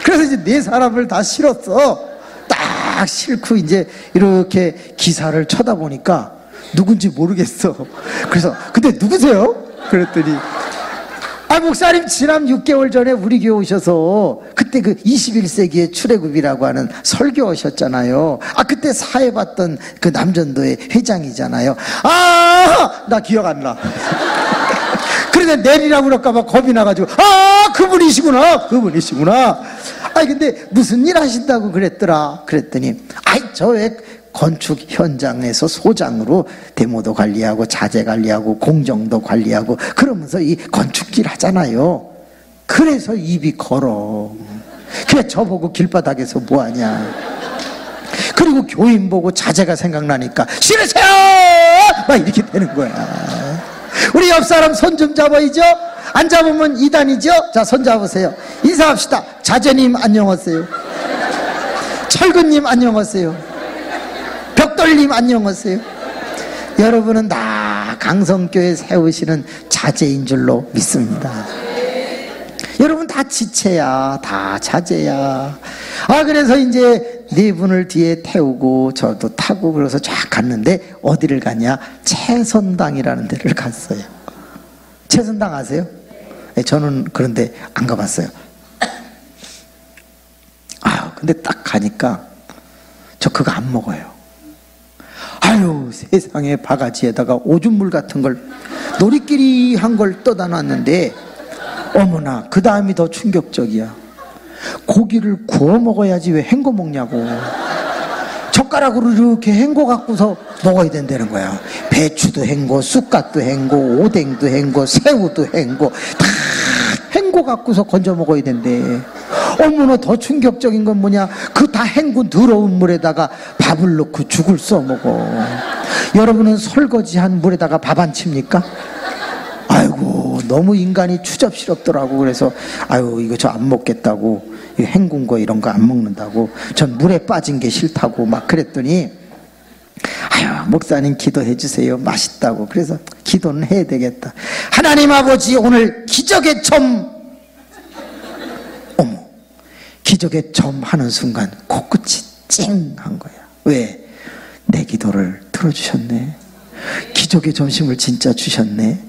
그래서 이제 4사람을 다 실었어. 딱 싫고 이제 이렇게 기사를 쳐다보니까 누군지 모르겠어. 그래서 근데 누구세요? 그랬더니 목사님 지난 6개월 전에 우리 교회 오셔서 그때 그 21세기의 출애굽이라고 하는 설교 오셨잖아요. 그때 사회봤던 그 남전도의 회장이잖아요. 나 기억 안 나. 그래서 내리라고 그럴까봐 겁이 나가지고 그분이시구나. 근데 무슨 일 하신다고 그랬더라. 그랬더니 저 왜 건축 현장에서 소장으로 데모도 관리하고 자재 관리하고 공정도 관리하고 그러면서 이 건축길 하잖아요. 그래서 입이 걸어. 그래 저보고 길바닥에서 뭐하냐. 그리고 교인 보고 자제가 생각나니까 싫으세요 막 이렇게 되는 거야. 우리 옆 사람 손 좀 잡아야죠. 안 잡으면 이단이죠. 자, 손 잡으세요. 인사합시다. 자제님 안녕하세요. 철근님 안녕하세요. 벽돌님 안녕하세요. 여러분은 다 강성교회 세우시는 자제인 줄로 믿습니다. 여러분 다 지체야, 다 자제야. 그래서 이제 네 분을 뒤에 태우고 저도 타고 그래서 쫙 갔는데 어디를 갔냐? 채선당이라는 데를 갔어요. 채선당 아세요? 네, 저는 그런데 안 가봤어요. 근데 딱 가니까 저 그거 안 먹어요. 아유, 세상에 바가지에다가 오줌물 같은 걸 놀이끼리 한 걸 떠다 놨는데 어머나, 그 다음이 더 충격적이야. 고기를 구워 먹어야지 왜 헹궈 먹냐고. 젓가락으로 이렇게 헹궈 갖고서 먹어야 된다는 거야. 배추도 헹궈, 쑥갓도 헹궈, 오뎅도 헹궈, 새우도 헹궈, 다 헹궈 갖고서 건져 먹어야 된대. 어머나, 더 충격적인 건 뭐냐? 그 다 헹군 더러운 물에다가 밥을 넣고 죽을 써 먹어. 여러분은 설거지한 물에다가 밥 안 칩니까? 아이고, 너무 인간이 추잡스럽더라고. 그래서 아유, 이거 저 안 먹겠다고, 헹군 거 이런 거 안 먹는다고, 전 물에 빠진 게 싫다고 막 그랬더니 아유, 목사님 기도해 주세요. 맛있다고. 그래서 기도는 해야 되겠다. 하나님 아버지, 오늘 기적의 점. 어머, 기적의 점 하는 순간 코끝이 찡한 거야. 왜? 내 기도를 들어주셨네. 기적의 점심을 진짜 주셨네.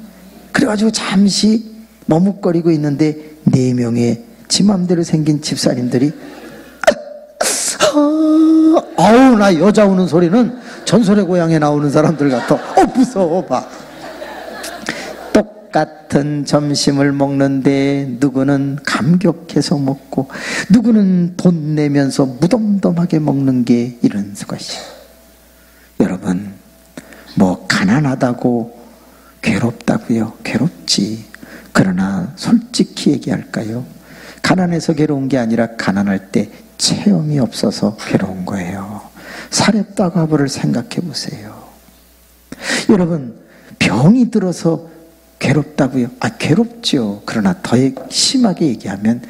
그래가지고 잠시 머뭇거리고 있는데 4명의 지 맘대로 생긴 집사님들이 아우, 나 여자 우는 소리는 전설의 고향에 나오는 사람들 같아. 무서워 봐. 똑같은 점심을 먹는데 누구는 감격해서 먹고 누구는 돈 내면서 무덤덤하게 먹는 게 이런 것이야. 여러분, 뭐 가난하다고 괴롭다고요? 괴롭지. 그러나 솔직히 얘기할까요? 가난해서 괴로운 게 아니라 가난할 때 체험이 없어서 괴로운 거예요. 사렙과 과부를 생각해 보세요. 여러분, 병이 들어서 괴롭다고요? 괴롭죠. 그러나 더 심하게 얘기하면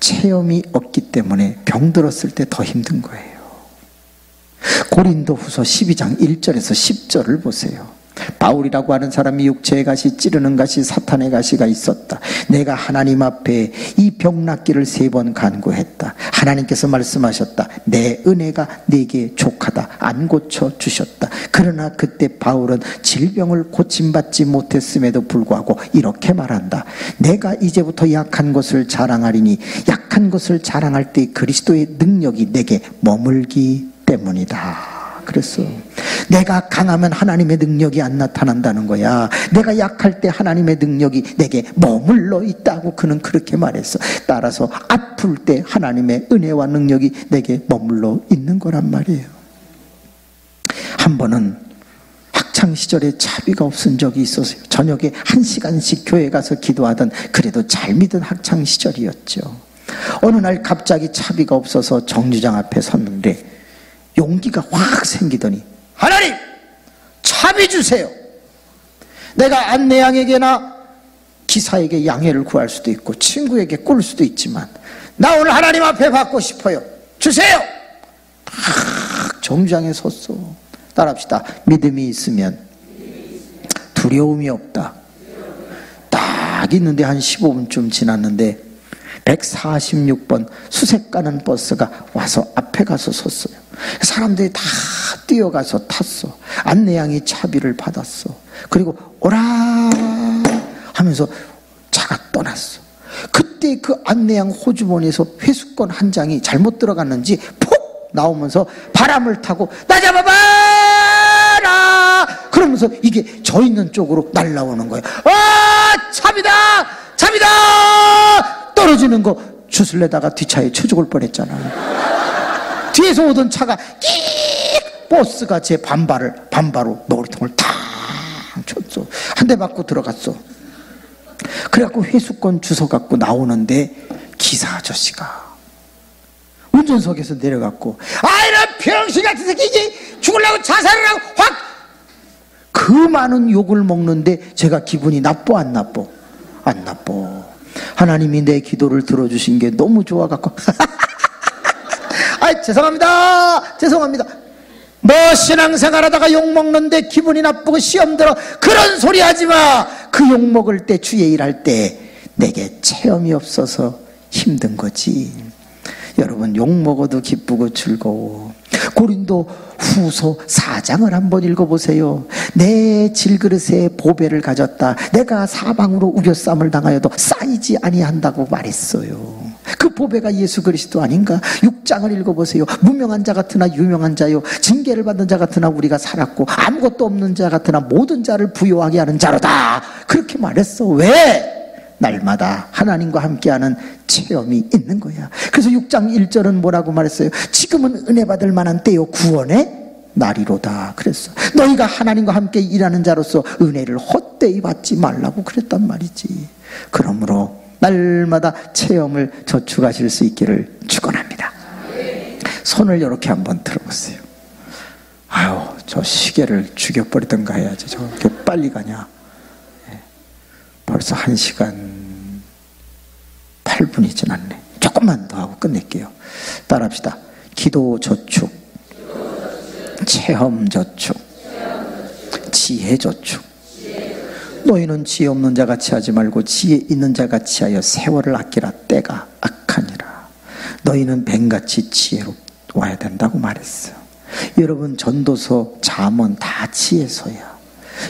체험이 없기 때문에 병 들었을 때 더 힘든 거예요. 고린도후서 12장 1절에서 10절을 보세요. 바울이라고 하는 사람이 육체의 가시, 찌르는 가시, 사탄의 가시가 있었다. 내가 하나님 앞에 이 병 낫기를 3번 간구했다. 하나님께서 말씀하셨다. 내 은혜가 네게 족하다. 안 고쳐주셨다. 그러나 그때 바울은 질병을 고침받지 못했음에도 불구하고 이렇게 말한다. 내가 이제부터 약한 것을 자랑하리니 약한 것을 자랑할 때 그리스도의 능력이 내게 머물기 때문이다. 그랬어. 내가 강하면 하나님의 능력이 안 나타난다는 거야. 내가 약할 때 하나님의 능력이 내게 머물러 있다고 그는 그렇게 말했어. 따라서 아플 때 하나님의 은혜와 능력이 내게 머물러 있는 거란 말이에요. 한 번은 학창시절에 차비가 없은 적이 있었어요. 저녁에 1시간씩 교회 가서 기도하던, 그래도 잘 믿은 학창시절이었죠. 어느 날 갑자기 차비가 없어서 정류장 앞에 섰는데 용기가 확 생기더니, 하나님, 차비 주세요. 내가 안내양에게나 기사에게 양해를 구할 수도 있고 친구에게 꿀 수도 있지만 나 오늘 하나님 앞에 받고 싶어요. 주세요. 딱 정류장에 섰어. 따라합시다. 믿음이 있으면 두려움이 없다. 딱 있는데 한 15분쯤 지났는데 146번 수색 가는 버스가 와서 앞에 가서 섰어요. 사람들이 다 뛰어가서 탔어. 안내양이 차비를 받았어. 그리고 오라 하면서 차가 떠났어. 그때 그 안내양 호주머니에서 회수권 한 장이 잘못 들어갔는지 폭 나오면서 바람을 타고 나 잡아봐라 그러면서 이게 저 있는 쪽으로 날아오는 거예요. 차비다! 차비다! 떨어지는 거 주술래다가 뒷차에 쳐 죽을 뻔했잖아. 뒤에서 오던 차가 끼익! 버스가 제 반바로 머리통을 탕 쳤어. 한 대 맞고 들어갔어. 그래갖고 회수권 주워 갖고 나오는데 기사 아저씨가 운전석에서 내려갔고, 아, 이런 병신 같은 새끼, 이게 죽으려고 자살을 하고 확! 그 많은 욕을 먹는데 제가 기분이 나빠, 안 나빠? 안 나빠. 하나님이 내 기도를 들어주신 게 너무 좋아갖고 아, 죄송합니다. 뭐 신앙생활하다가 욕먹는데 기분이 나쁘고 시험 들어, 그런 소리 하지마. 그 욕먹을 때, 주의 일할 때 내게 체험이 없어서 힘든 거지. 여러분, 욕먹어도 기쁘고 즐거워. 고린도 후서 4장을 한번 읽어보세요. 내 질그릇에 보배를 가졌다. 내가 사방으로 우겨쌈을 당하여도 쌓이지 아니한다고 말했어요. 그 보배가 예수 그리스도 아닌가? 6장을 읽어보세요. 무명한 자 같으나 유명한 자요, 징계를 받는 자 같으나 우리가 살았고, 아무것도 없는 자 같으나 모든 자를 부요하게 하는 자로다. 그렇게 말했어. 왜? 날마다 하나님과 함께하는 체험이 있는 거야. 그래서 6장 1절은 뭐라고 말했어요? 지금은 은혜 받을 만한 때요, 구원의 날이로다 그랬어. 너희가 하나님과 함께 일하는 자로서 은혜를 헛되이 받지 말라고 그랬단 말이지. 그러므로 날마다 체험을 저축하실 수 있기를 축원합니다. 손을 이렇게 한번 들어보세요. 아유, 저 시계를 죽여버리던가 해야지. 저렇게 빨리 가냐. 벌써 1시간 8분이 지났네. 조금만 더 하고 끝낼게요. 따라합시다. 기도 저축, 체험 저축, 지혜 저축. 너희는 지혜 없는 자 같이 하지 말고 지혜 있는 자 같이 하여 세월을 아끼라. 때가 악하니라. 너희는 뱀같이 지혜로워야 된다고 말했어요. 여러분, 전도서, 잠언 다 지혜서야.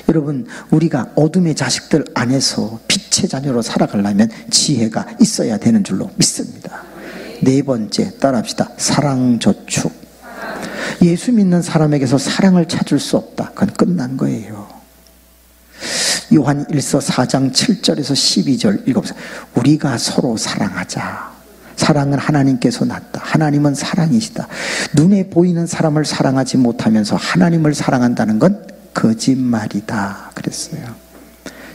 여러분, 우리가 어둠의 자식들 안에서 빛의 자녀로 살아가려면 지혜가 있어야 되는 줄로 믿습니다. 네 번째, 따라합시다. 사랑 저축. 예수 믿는 사람에게서 사랑을 찾을 수 없다. 그건 끝난 거예요. 요한 1서 4장 7절에서 12절 읽어보세요. 우리가 서로 사랑하자. 사랑은 하나님께서 낳았다. 하나님은 사랑이시다. 눈에 보이는 사람을 사랑하지 못하면서 하나님을 사랑한다는 건 거짓말이다 그랬어요.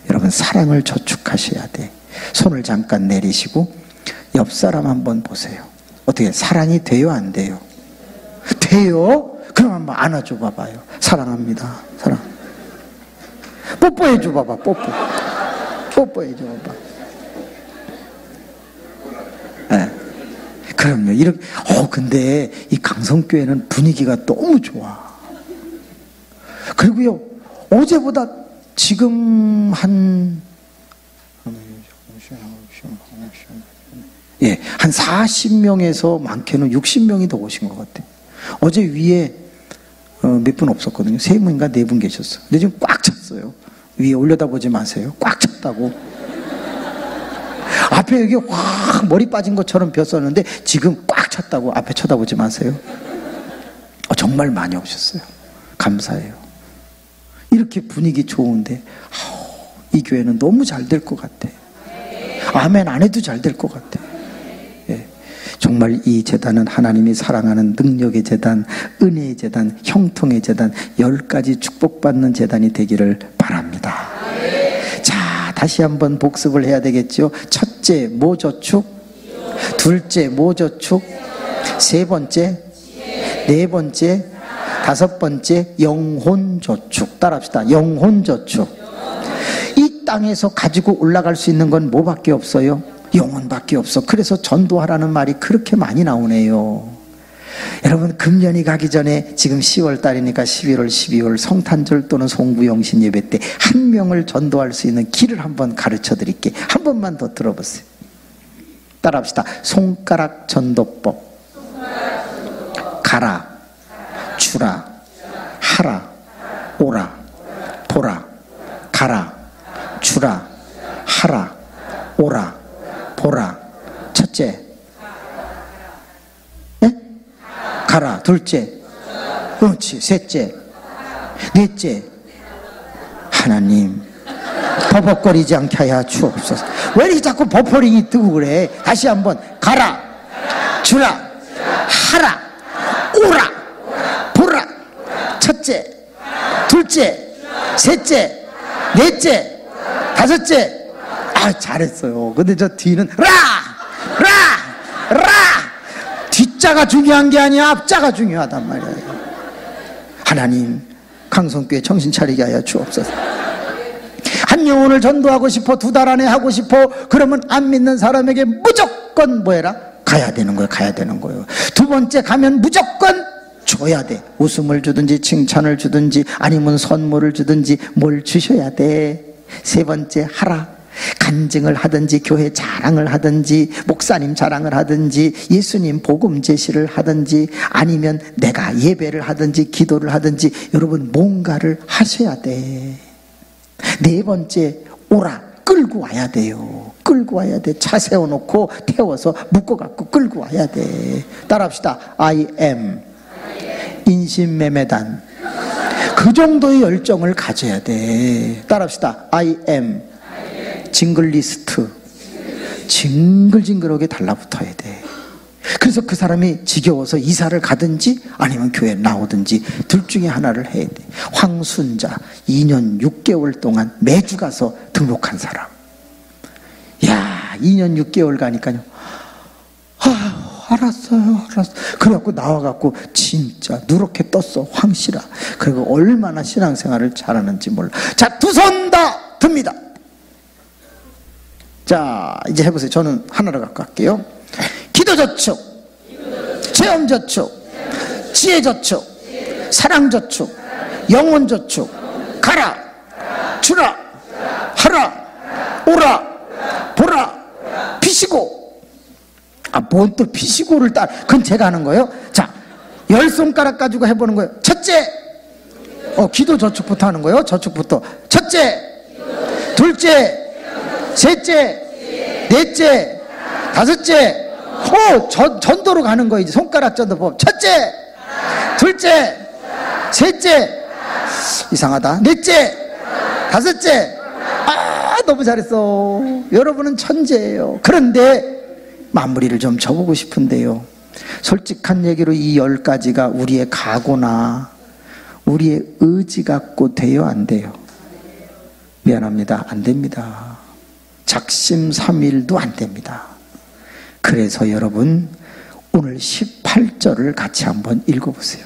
여러분, 사랑을 저축하셔야 돼. 손을 잠깐 내리시고 옆 사람 한번 보세요. 어떻게 사랑이 돼요, 안 돼요? 돼요? 그럼 한번 안아줘 봐봐요. 사랑합니다. 사랑. 뽀뽀해줘 봐봐. 뽀뽀해줘 봐봐. 네. 그럼요. 이렇게. 근데 이 강성교회는 분위기가 너무 좋아. 그리고요, 어제보다 지금 한 40명에서 많게는 60명이 더 오신 것 같아요. 어제 위에 몇 분 없었거든요. 3분인가 4분 계셨어요. 근데 지금 꽉 찼어요. 위에 올려다보지 마세요. 꽉 찼다고. 앞에 여기 확 머리 빠진 것처럼 뵀었는데 지금 꽉 찼다고. 앞에 쳐다보지 마세요. 정말 많이 오셨어요. 감사해요. 이렇게 분위기 좋은데 이 교회는 너무 잘 될 것 같아. 아멘 안 해도 잘 될 것 같아. 예. 정말 이 재단은 하나님이 사랑하는 능력의 재단, 은혜의 재단, 형통의 재단, 10가지 축복받는 재단이 되기를 바랍니다. 자, 다시 한번 복습을 해야 되겠죠. 첫째, 뭐 저축? 둘째, 뭐 저축? 세 번째, 네 번째, 다섯 번째, 영혼 저축. 따라합시다. 영혼 저축. 이 땅에서 가지고 올라갈 수 있는 건 뭐밖에 없어요? 영혼밖에 없어. 그래서 전도하라는 말이 그렇게 많이 나오네요. 여러분, 금년이 가기 전에 지금 10월 달이니까 11월, 12월 성탄절 또는 송구영신 예배 때 한 명을 전도할 수 있는 길을 한번 가르쳐 드릴게요. 한 번만 더 들어보세요. 따라합시다. 손가락 전도법. 가라, 주라, 하라, 오라, 보라. 가라, 주라, 하라, 오라, 보라. 첫째, 네? 가라. 둘째, 그렇지. 셋째, 넷째, 하나님 버벅거리지 않게 하여 주옵소서. 왜 이렇게 자꾸 버퍼링이 뜨고 그래? 다시 한번. 가라, 주라, 하라, 오라, 보라. 첫째, 둘째, 셋째, 넷째, 다섯째. 잘했어요. 근데 저 뒤는 라 뒷자가 중요한 게 아니야. 앞자가 중요하단 말이에요. 하나님, 강성교회 정신 차리게 하여 주옵소서. 한 영혼을 전도하고 싶어, 2달 안에 하고 싶어. 그러면 안 믿는 사람에게 무조건 뭐 해라? 가야 되는 거예요. 가야 되는 거예요. 2번째 가면 무조건 줘야 돼. 웃음을 주든지 칭찬을 주든지 아니면 선물을 주든지 뭘 주셔야 돼. 3번째 하라. 간증을 하든지 교회 자랑을 하든지 목사님 자랑을 하든지 예수님 복음 제시를 하든지 아니면 내가 예배를 하든지 기도를 하든지 여러분 뭔가를 하셔야 돼. 4번째 오라. 끌고 와야 돼요. 끌고 와야 돼. 차 세워놓고 태워서 묶어갖고 끌고 와야 돼. 따라합시다. I am 인신매매단. 그 정도의 열정을 가져야 돼. 따라합시다. I am 징글리스트. 징글징글하게 달라붙어야 돼. 그래서 그 사람이 지겨워서 이사를 가든지 아니면 교회에 나오든지 둘 중에 하나를 해야 돼. 황순자 2년 6개월 동안 매주 가서 등록한 사람. 야, 2년 6개월 가니까요. 알았어요. 그래갖고 나와갖고 진짜 누렇게 떴어. 황씨라. 그리고 얼마나 신앙생활을 잘하는지 몰라. 자, 2손 다 듭니다. 자, 이제 해보세요. 저는 하나로 갖고 갈게요. 기도저축, 체험저축, 지혜저축, 사랑저축, 영혼저축. 가라, 주라, 하라, 오라, 보라, 피시고. 뭔 또 피시고를 그건 제가 하는 거예요. 자, 10손가락 가지고 해보는 거예요. 첫째, 기도저축부터 하는 거예요. 저축부터. 첫째, 둘째, 셋째, 넷째, 다섯째. 전도로 가는 거예요. 이제 손가락 전도법. 첫째, 둘째, 셋째, 이상하다. 넷째, 다섯째. 너무 잘했어. 여러분은 천재예요. 그런데 마무리를 좀 줘보고 싶은데요. 솔직한 얘기로 이 10가지가 우리의 각오나 우리의 의지 갖고 돼요, 안 돼요? 미안합니다. 안 됩니다. 작심삼일도 안 됩니다. 그래서 여러분 오늘 18절을 같이 한번 읽어보세요.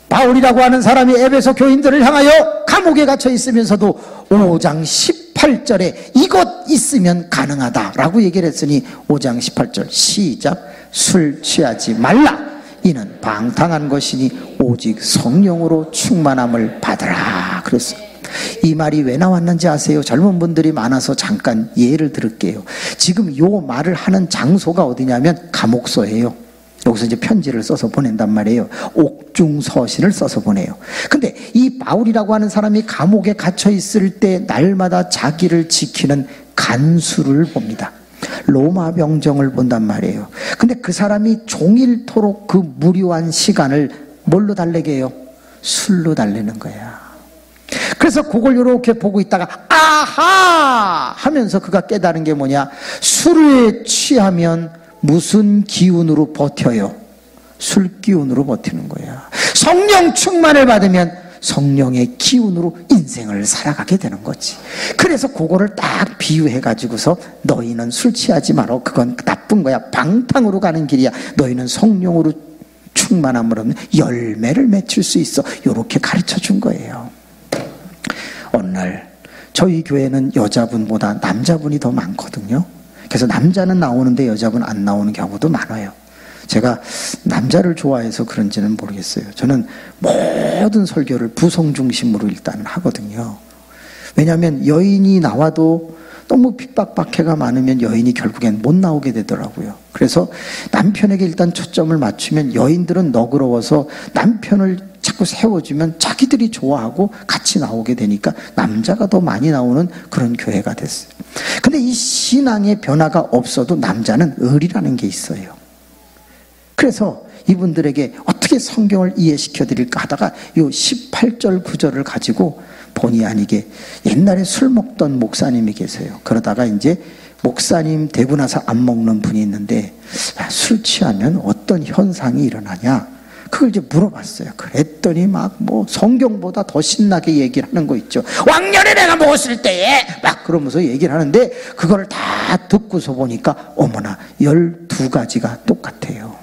바울이라고 하는 사람이 에베소 교인들을 향하여 감옥에 갇혀 있으면서도 5장 18절에 이것 있으면 가능하다라고 얘기를 했으니 5장 18절 시작. 술 취하지 말라. 이는 방탕한 것이니 오직 성령으로 충만함을 받으라 그랬어요. 이 말이 왜 나왔는지 아세요? 젊은 분들이 많아서 잠깐 예를 들을게요. 지금 요 말을 하는 장소가 어디냐면 감옥소예요. 여기서 이제 편지를 써서 보낸단 말이에요. 옥중서신을 써서 보내요. 근데 이 바울이라고 하는 사람이 감옥에 갇혀 있을 때 날마다 자기를 지키는 간수를 봅니다. 로마 병정을 본단 말이에요. 근데 그 사람이 종일토록 그 무료한 시간을 뭘로 달래게 해요? 술로 달래는 거야. 그래서 그걸 이렇게 보고 있다가 아하 하면서 그가 깨달은 게 뭐냐? 술에 취하면 무슨 기운으로 버텨요? 술 기운으로 버티는 거야. 성령 충만을 받으면 성령의 기운으로 인생을 살아가게 되는 거지. 그래서 그거를 딱 비유해 가지고서 너희는 술 취하지 마라. 그건 나쁜 거야. 방탕으로 가는 길이야. 너희는 성령으로 충만함으로 열매를 맺힐 수 있어. 이렇게 가르쳐 준 거예요. 어느 날 저희 교회는 여자분보다 남자분이 더 많거든요. 그래서 남자는 나오는데 여자분 안 나오는 경우도 많아요. 제가 남자를 좋아해서 그런지는 모르겠어요. 저는 모든 설교를 부성 중심으로 일단은 하거든요. 왜냐하면 여인이 나와도 너무 핍박박해가 많으면 여인이 결국엔 못 나오게 되더라고요. 그래서 남편에게 일단 초점을 맞추면 여인들은 너그러워서 남편을 자꾸 세워주면 자기들이 좋아하고 같이 나오게 되니까 남자가 더 많이 나오는 그런 교회가 됐어요. 근데 이 신앙의 변화가 없어도 남자는 의리라는 게 있어요. 그래서 이분들에게 어떻게 성경을 이해시켜 드릴까 하다가 요 18절 9절을 가지고 본의 아니게 옛날에 술 먹던 목사님이 계세요. 그러다가 이제 목사님 되고 나서 안 먹는 분이 있는데 술 취하면 어떤 현상이 일어나냐? 그걸 이제 물어봤어요. 그랬더니 막 뭐 성경보다 더 신나게 얘기를 하는 거 있죠. 왕년에 내가 먹었을 때에 막 그러면서 얘기를 하는데 그걸 다 듣고서 보니까 어머나 12 두 가지가 똑같아요.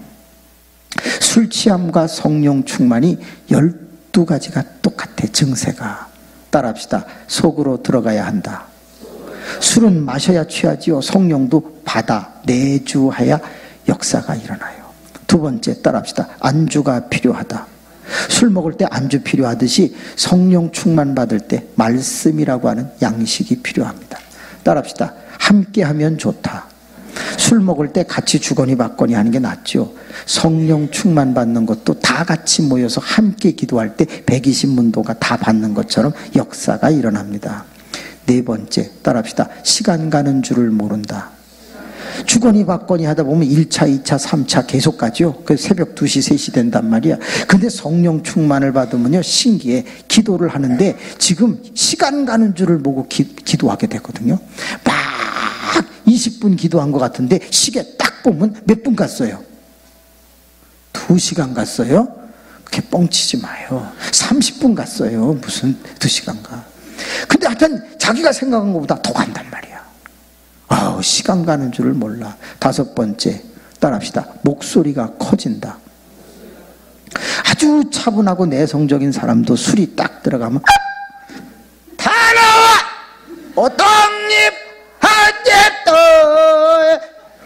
술 취함과 성령 충만이 12가지가 똑같아. 증세가. 따라합시다. 속으로 들어가야 한다. 술은 마셔야 취하지요. 성령도 받아 내주하여 역사가 일어나요. 두 번째, 따라합시다. 안주가 필요하다. 술 먹을 때 안주 필요하듯이 성령 충만 받을 때 말씀이라고 하는 양식이 필요합니다. 따라합시다. 함께하면 좋다. 술 먹을 때 같이 주거니 받거니 하는 게 낫죠. 성령 충만 받는 것도 다 같이 모여서 함께 기도할 때 120문도가 다 받는 것처럼 역사가 일어납니다. 네 번째, 따라합시다. 시간 가는 줄을 모른다. 주거니 받거니 하다 보면 1차, 2차, 3차 계속 가죠. 그 새벽 2시, 3시 된단 말이야. 근데 성령 충만을 받으면요, 신기해. 기도를 하는데 지금 시간 가는 줄을 보고 기도하게 되거든요. 막 20분 기도한 것 같은데 시계 딱 보면 몇 분 갔어요? 2시간 갔어요? 그렇게 뻥치지 마요. 30분 갔어요. 무슨 2시간 가. 근데 하여튼 자기가 생각한 것보다 더 간단 말이야. 아우, 시간 가는 줄을 몰라. 다섯 번째, 따라합시다. 목소리가 커진다. 아주 차분하고 내성적인 사람도 술이 딱 들어가면 다 나와! 오떡잎 한입도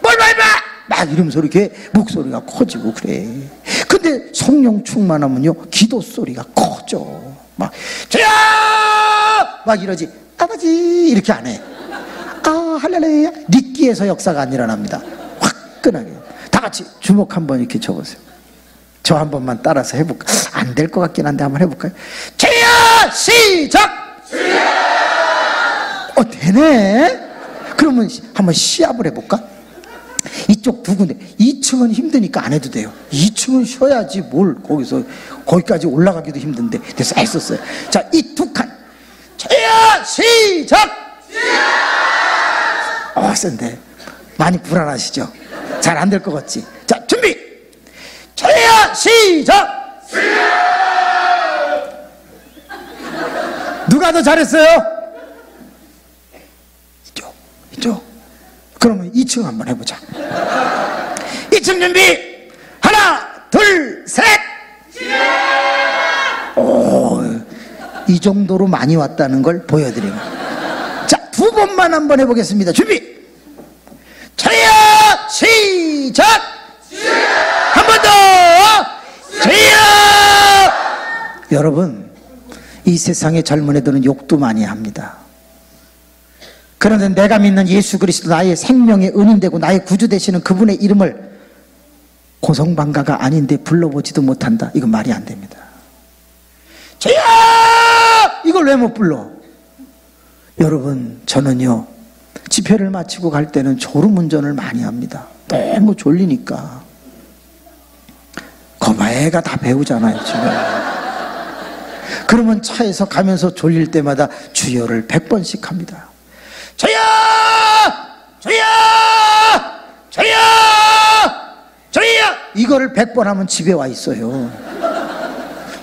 뭘 밟아! 막 이러면서 이렇게 목소리가 커지고 그래. 근데 성령 충만하면요, 기도 소리가 커져. 막 주여! 막 이러지. 아버지! 이렇게 안 해. 아, 할렐루야. 닉기에서 역사가 안 일어납니다. 화끈하게. 다 같이 주먹 한번 이렇게 쳐보세요. 저 한 번만 따라서 해볼까? 안 될 것 같긴 한데 한번 해볼까요? 주여! 시작! 주여! 되네? 그러면 한번 시합을 해볼까? 이쪽 두 군데. 2층은 힘드니까 안 해도 돼요. 2층은 쉬어야지 뭘 거기까지 올라가기도 힘든데. 그래서 했었어요. 자, 이 두 칸. 주여! 시작! 센데. 많이 불안하시죠? 잘 안 될 것 같지? 자, 준비! 주여! 시작! 누가 더 잘했어요? 이쪽. 그러면 2층 한번 해보자. 2층 준비! 하나, 둘, 셋! 이 정도로 많이 왔다는 걸 보여드리면. 자, 두 번만 한번 해보겠습니다. 준비! 주여! 시작! 한 번 더! 주여! 여러분, 이 세상의 젊은 애들은 욕도 많이 합니다. 그런데 내가 믿는 예수 그리스도, 나의 생명의 은인되고 나의 구주 되시는 그분의 이름을 고성방가가 아닌데 불러보지도 못한다. 이건 말이 안 됩니다. 주여! 이걸 왜 못 불러? 여러분, 저는요, 집회를 마치고 갈 때는 졸음운전을 많이 합니다. 너무 졸리니까. 거봐, 애가 다 배우잖아요, 지금. 그러면 차에서 가면서 졸릴 때마다 주여를 100번씩 합니다. 주여! 주여! 주여! 주여! 이거를 100번 하면 집에 와 있어요.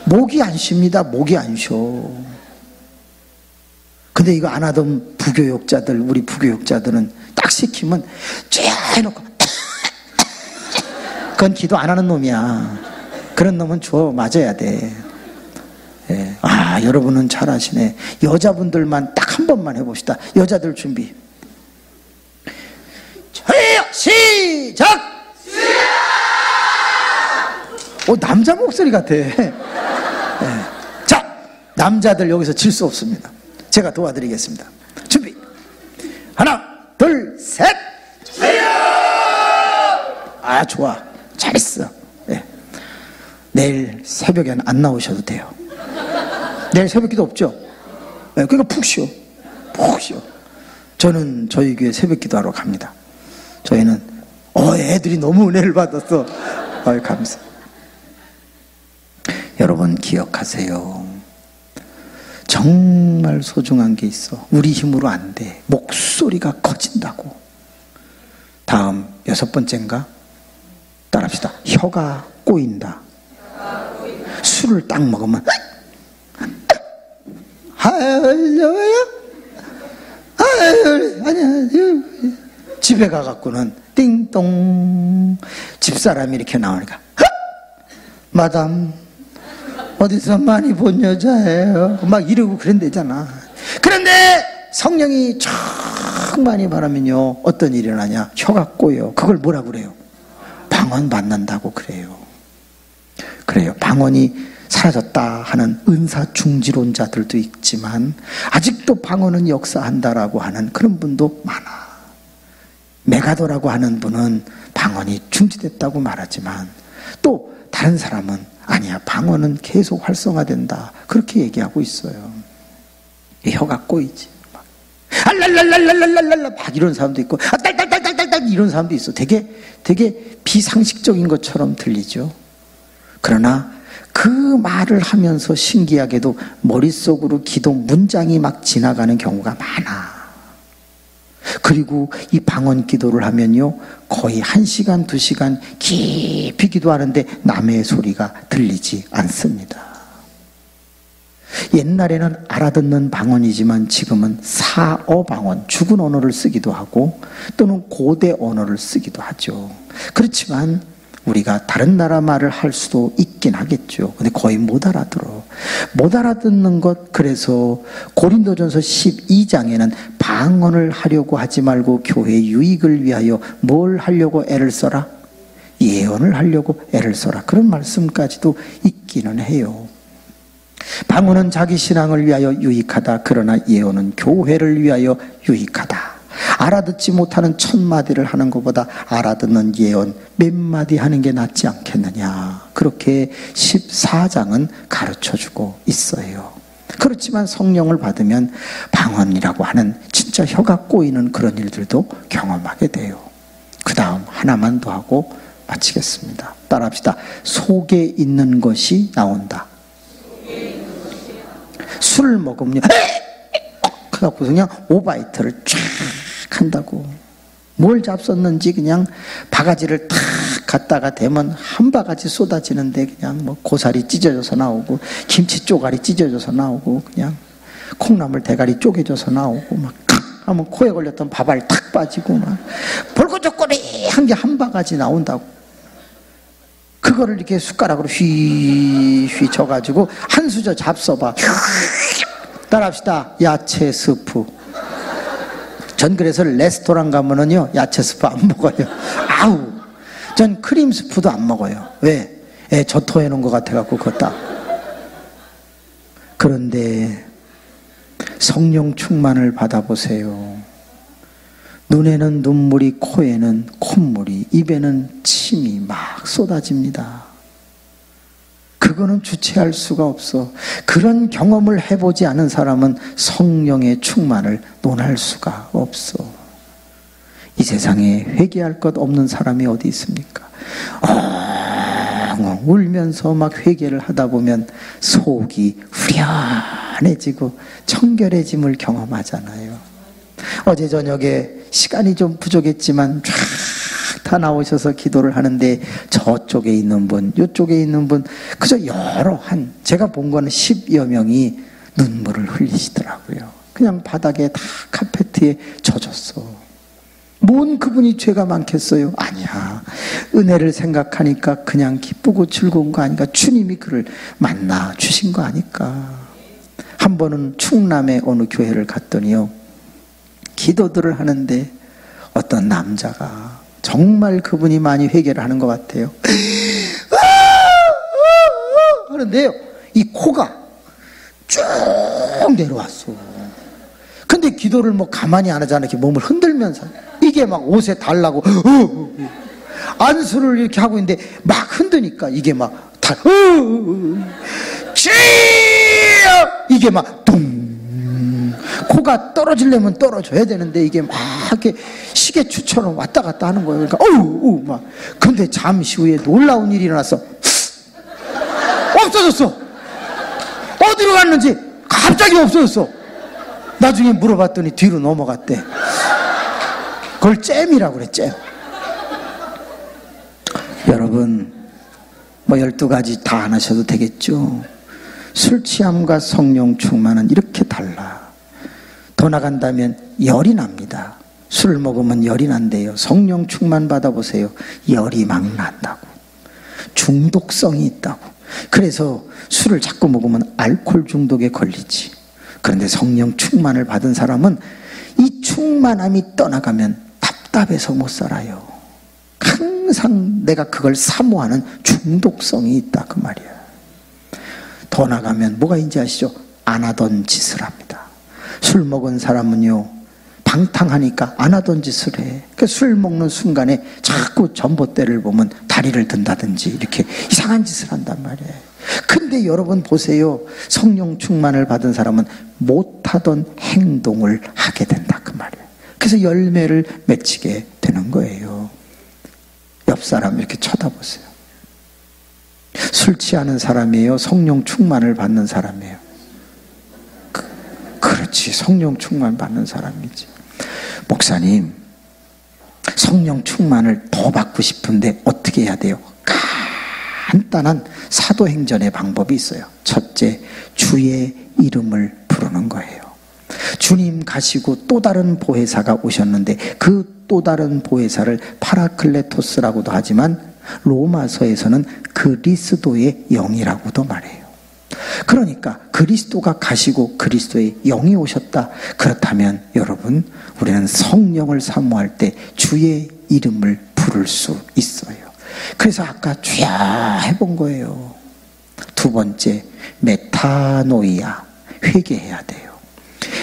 목이 안 쉽니다. 목이 안 쉬어. 근데 이거 안 하던 부교육자들, 우리 부교육자들은 딱 시키면 쫙 해놓고 그건 기도 안 하는 놈이야. 그런 놈은 맞아야 돼. 예. 아, 여러분은 잘하시네. 여자분들만 딱 한 번만 해봅시다. 여자들 준비. 주여! 시작! 남자 목소리 같아. 예. 자, 남자들 여기서 질 수 없습니다. 제가 도와드리겠습니다. 준비. 하나, 둘, 셋. 주여! 아, 좋아. 잘했어. 네. 내일 새벽에는 안 나오셔도 돼요. 내일 새벽기도 없죠? 네, 그러니까 푹 쉬어. 푹 쉬어. 저는 저희 교회 새벽기도 하러 갑니다. 저희는 애들이 너무 은혜를 받았어. 감사. 여러분 기억하세요. 정말 소중한 게 있어. 우리 힘으로 안 돼. 목소리가 커진다고. 다음 6번째인가? 따라합시다. 혀가 꼬인다. 술을 딱 먹으면 할렐루야, 아니야, 집에 가갖고는 띵동 집사람이 이렇게 나오니까 마담 어디서 많이 본 여자예요 막 이러고 그런대잖아. 그런데 성령이 쫙 많이 바라면요 어떤 일이 일어나냐, 혀가 꼬여. 그걸 뭐라 그래요? 방언 받는다고 그래요. 그래요. 방언이 사라졌다 하는 은사 중지론자들도 있지만 아직도 방언은 역사한다라고 하는 그런 분도 많아. 메가더라고 하는 분은 방언이 중지됐다고 말하지만 또 다른 사람은 아니야, 방언은 계속 활성화된다 그렇게 얘기하고 있어요. 혀가 꼬이지. 막 알랄랄랄랄랄랄랄 막 이런 사람도 있고 딸딸딸딸딸 이런 사람도 있어. 되게 비상식적인 것처럼 들리죠. 그러나 그 말을 하면서 신기하게도 머릿속으로 기도 문장이 막 지나가는 경우가 많아. 그리고 이 방언 기도를 하면요 거의 1시간 2시간 깊이 기도하는데 남의 소리가 들리지 않습니다. 옛날에는 알아듣는 방언이지만 지금은 사어 방언, 죽은 언어를 쓰기도 하고 또는 고대 언어를 쓰기도 하죠. 그렇지만 우리가 다른 나라 말을 할 수도 있긴 하겠죠. 근데 거의 못 알아들어. 못 알아듣는 것, 그래서 고린도전서 12장에는 방언을 하려고 하지 말고 교회 유익을 위하여 뭘 하려고 애를 써라? 예언을 하려고 애를 써라. 그런 말씀까지도 있기는 해요. 방언은 자기 신앙을 위하여 유익하다. 그러나 예언은 교회를 위하여 유익하다. 알아듣지 못하는 1000마디를 하는 것보다 알아듣는 예언 몇 마디 하는 게 낫지 않겠느냐. 그렇게 14장은 가르쳐주고 있어요. 그렇지만 성령을 받으면 방언이라고 하는 진짜 혀가 꼬이는 그런 일들도 경험하게 돼요. 그 다음 하나만 더 하고 마치겠습니다. 따라합시다. 속에 있는 것이 나온다. 술을 먹으면 그래갖고 그냥 오바이트를 쫙 한다고. 뭘 잡섰는지 그냥 바가지를 탁 갖다가 대면 한 바가지 쏟아지는데 그냥 뭐 고사리 찢어져서 나오고 김치 쪼가리 찢어져서 나오고 그냥 콩나물 대가리 쪼개져서 나오고 막 하면 코에 걸렸던 밥알 탁 빠지고 막 볼고조꼬리한 게 한 바가지 나온다고. 그거를 이렇게 숟가락으로 휘휘 쳐가지고 한 수저 잡숴봐. 따라합시다. 야채 스프. 전 그래서 레스토랑 가면은요 야채 스프 안 먹어요. 아우, 전 크림 스프도 안 먹어요. 왜? 저토해 놓은 것 같아갖고 그것다. 그런데 성령 충만을 받아보세요. 눈에는 눈물이, 코에는 콧물이, 입에는 침이 막 쏟아집니다. 그거는 주체할 수가 없어. 그런 경험을 해보지 않은 사람은 성령의 충만을 논할 수가 없어. 이 세상에 회개할 것 없는 사람이 어디 있습니까? 울면서 막 회개를 하다 보면 속이 후련해지고 청결해짐을 경험하잖아요. 어제 저녁에 시간이 좀 부족했지만 쫙 다 나오셔서 기도를 하는데 저쪽에 있는 분, 이쪽에 있는 분, 그저 제가 본 거는 10여 명이 눈물을 흘리시더라고요. 그냥 바닥에 다 카페트에 젖었어. 뭔 그분이 죄가 많겠어요? 아니야. 은혜를 생각하니까 그냥 기쁘고 즐거운 거 아닌가? 주님이 그를 만나 주신 거 아닐까? 한 번은 충남의 어느 교회를 갔더니요, 기도들을 하는데 어떤 남자가 정말 그분이 많이 회개를 하는 것 같아요. 그런데요, 이 코가 쭉 내려왔어. 근데 기도를 뭐 가만히 안 하잖아. 이렇게 몸을 흔들면서. 이게 막 옷에 달라고 안수를 이렇게 하고 있는데 막 흔드니까 이게 막 이게 막 둥. 코가 떨어지려면 떨어져야 되는데 이게 막 이렇게 시계추처럼 왔다 갔다 하는 거예요. 그러니까 막. 근데 잠시 후에 놀라운 일이 일어났어. 없어졌어. 어디로 갔는지 갑자기 없어졌어. 나중에 물어봤더니 뒤로 넘어갔대. 그걸 잼이라고 그래, 잼. 여러분, 뭐 12가지 다 안 하셔도 되겠죠. 술 취함과 성령 충만은 이렇게 달라. 더 나간다면 열이 납니다. 술 먹으면 열이 난대요. 성령 충만 받아보세요. 열이 막 난다고. 중독성이 있다고. 그래서 술을 자꾸 먹으면 알코올 중독에 걸리지. 그런데 성령 충만을 받은 사람은 이 충만함이 떠나가면 답답해서 못 살아요. 항상 내가 그걸 사모하는 중독성이 있다 그 말이야. 더 나가면 뭐가 있는지 아시죠? 안 하던 짓을 합니다. 술 먹은 사람은요, 방탕하니까 안 하던 짓을 해. 그러니까 술 먹는 순간에 자꾸 전봇대를 보면 다리를 든다든지 이렇게 이상한 짓을 한단 말이에요. 근데 여러분 보세요. 성령 충만을 받은 사람은 못하던 행동을 하게 된다 그 말이에요. 그래서 열매를 맺히게 되는 거예요. 옆 사람 이렇게 쳐다보세요. 술 취하는 사람이에요? 성령 충만을 받는 사람이에요? 그렇지, 성령 충만 받는 사람이지. 목사님, 성령 충만을 더 받고 싶은데 어떻게 해야 돼요? 간단한 사도행전의 방법이 있어요. 첫째, 주의 이름을 부르는 거예요. 주님 가시고 또 다른 보혜사가 오셨는데 그 또 다른 보혜사를 파라클레토스라고도 하지만 로마서에서는 그리스도의 영이라고도 말해요. 그러니까 그리스도가 가시고 그리스도의 영이 오셨다. 그렇다면 여러분, 우리는 성령을 사모할 때 주의 이름을 부를 수 있어요. 그래서 아까 주여 해본 거예요. 두 번째, 메타노이아, 회개해야 돼요.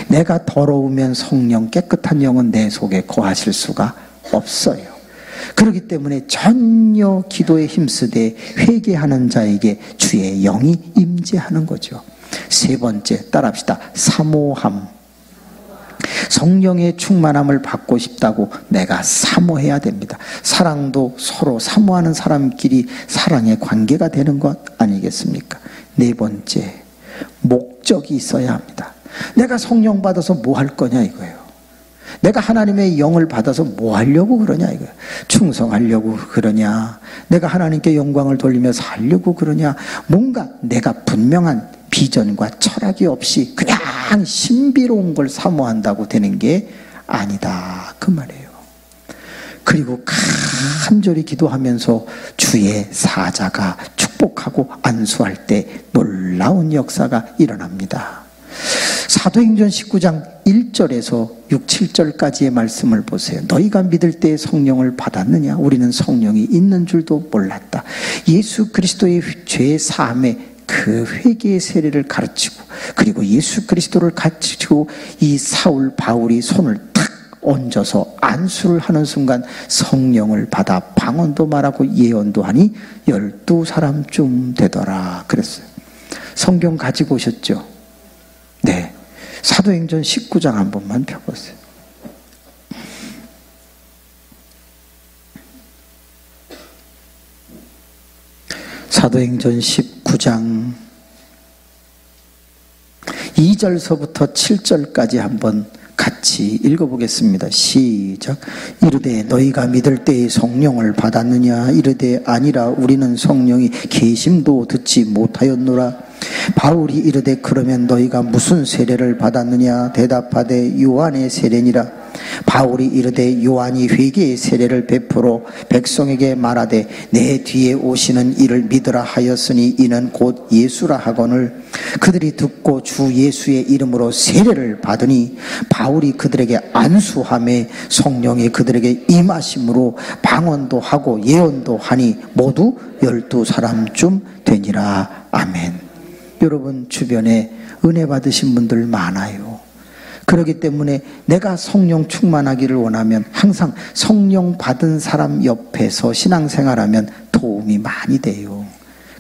내가 더러우면 성령, 깨끗한 영은 내 속에 거하실 수가 없어요. 그렇기 때문에 전혀 기도에 힘쓰되 회개하는 자에게 주의 영이 임재하는 거죠. 세 번째, 따라합시다. 사모함. 성령의 충만함을 받고 싶다고 내가 사모해야 됩니다. 사랑도 서로 사모하는 사람끼리 사랑의 관계가 되는 것 아니겠습니까? 네 번째, 목적이 있어야 합니다. 내가 성령 받아서 뭐 할 거냐 이거예요. 내가 하나님의 영을 받아서 뭐 하려고 그러냐 이거예요. 충성하려고 그러냐, 내가 하나님께 영광을 돌리며 살려고 그러냐, 뭔가 내가 분명한 비전과 철학이 없이 그냥 신비로운 걸 사모한다고 되는 게 아니다 그 말이에요. 그리고 간절히 기도하면서 주의 사자가 축복하고 안수할 때 놀라운 역사가 일어납니다. 사도행전 19장 1절에서 6, 7절까지의 말씀을 보세요. 너희가 믿을 때 성령을 받았느냐? 우리는 성령이 있는 줄도 몰랐다. 예수 그리스도의 죄 사함의 그 회개의 세례를 가르치고, 그리고 예수 그리스도를 가르치고 이 사울 바울이 손을 탁 얹어서 안수를 하는 순간 성령을 받아 방언도 말하고 예언도 하니 12사람쯤 되더라 그랬어요. 성경 가지고 오셨죠? 네, 사도행전 19장 한 번만 펴보세요. 사도행전 19장 2절서부터 7절까지 한번 같이 읽어보겠습니다. 시작. 이르되 너희가 믿을 때에 성령을 받았느냐? 이르되 아니라 우리는 성령이 계심도 듣지 못하였노라. 바울이 이르되 그러면 너희가 무슨 세례를 받았느냐? 대답하되 요한의 세례니라. 바울이 이르되 요한이 회개의 세례를 베풀어 백성에게 말하되 내 뒤에 오시는 이를 믿으라 하였으니 이는 곧 예수라 하거늘. 그들이 듣고 주 예수의 이름으로 세례를 받으니 바울이 그들에게 안수하매 성령이 그들에게 임하심으로 방언도 하고 예언도 하니 모두 12사람쯤 되니라. 아멘. 여러분 주변에 은혜 받으신 분들 많아요. 그렇기 때문에 내가 성령 충만하기를 원하면 항상 성령 받은 사람 옆에서 신앙생활하면 도움이 많이 돼요.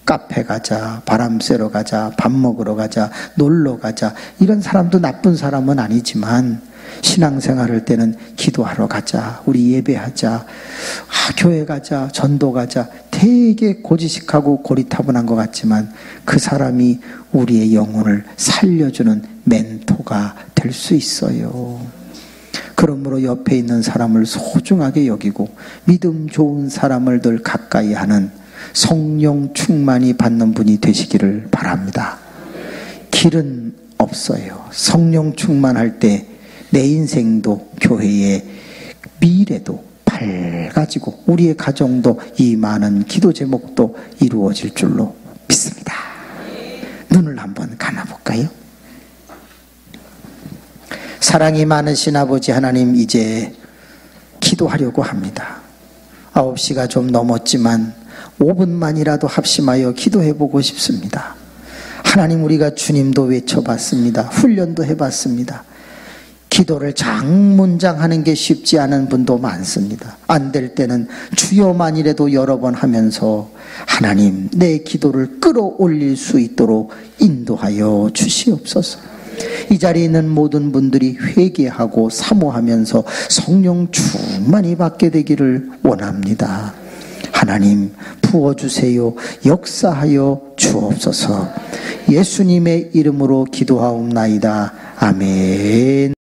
카페 가자, 바람 쐬러 가자, 밥 먹으러 가자, 놀러 가자, 이런 사람도 나쁜 사람은 아니지만 신앙생활할 때는 기도하러 가자, 우리 예배하자, 교회 가자, 전도 가자, 되게 고지식하고 고리타분한 것 같지만 그 사람이 우리의 영혼을 살려주는 멘토가 될 수 있어요. 그러므로 옆에 있는 사람을 소중하게 여기고 믿음 좋은 사람을 늘 가까이 하는 성령 충만이 받는 분이 되시기를 바랍니다. 길은 없어요. 성령 충만할 때 내 인생도 교회의 미래도 밝아지고 우리의 가정도 이 많은 기도 제목도 이루어질 줄로 믿습니다. 눈을 한번 감아볼까요? 사랑이 많으신 아버지 하나님, 이제 기도하려고 합니다. 9시가 좀 넘었지만 5분만이라도 합심하여 기도해보고 싶습니다. 하나님, 우리가 주님도 외쳐봤습니다. 훈련도 해봤습니다. 기도를 장문장하는 게 쉽지 않은 분도 많습니다. 안 될 때는 주여만이라도 여러 번 하면서 하나님, 내 기도를 끌어올릴 수 있도록 인도하여 주시옵소서. 이 자리에 있는 모든 분들이 회개하고 사모하면서 성령 충만히 받게 되기를 원합니다. 하나님, 부어주세요. 역사하여 주옵소서. 예수님의 이름으로 기도하옵나이다. 아멘.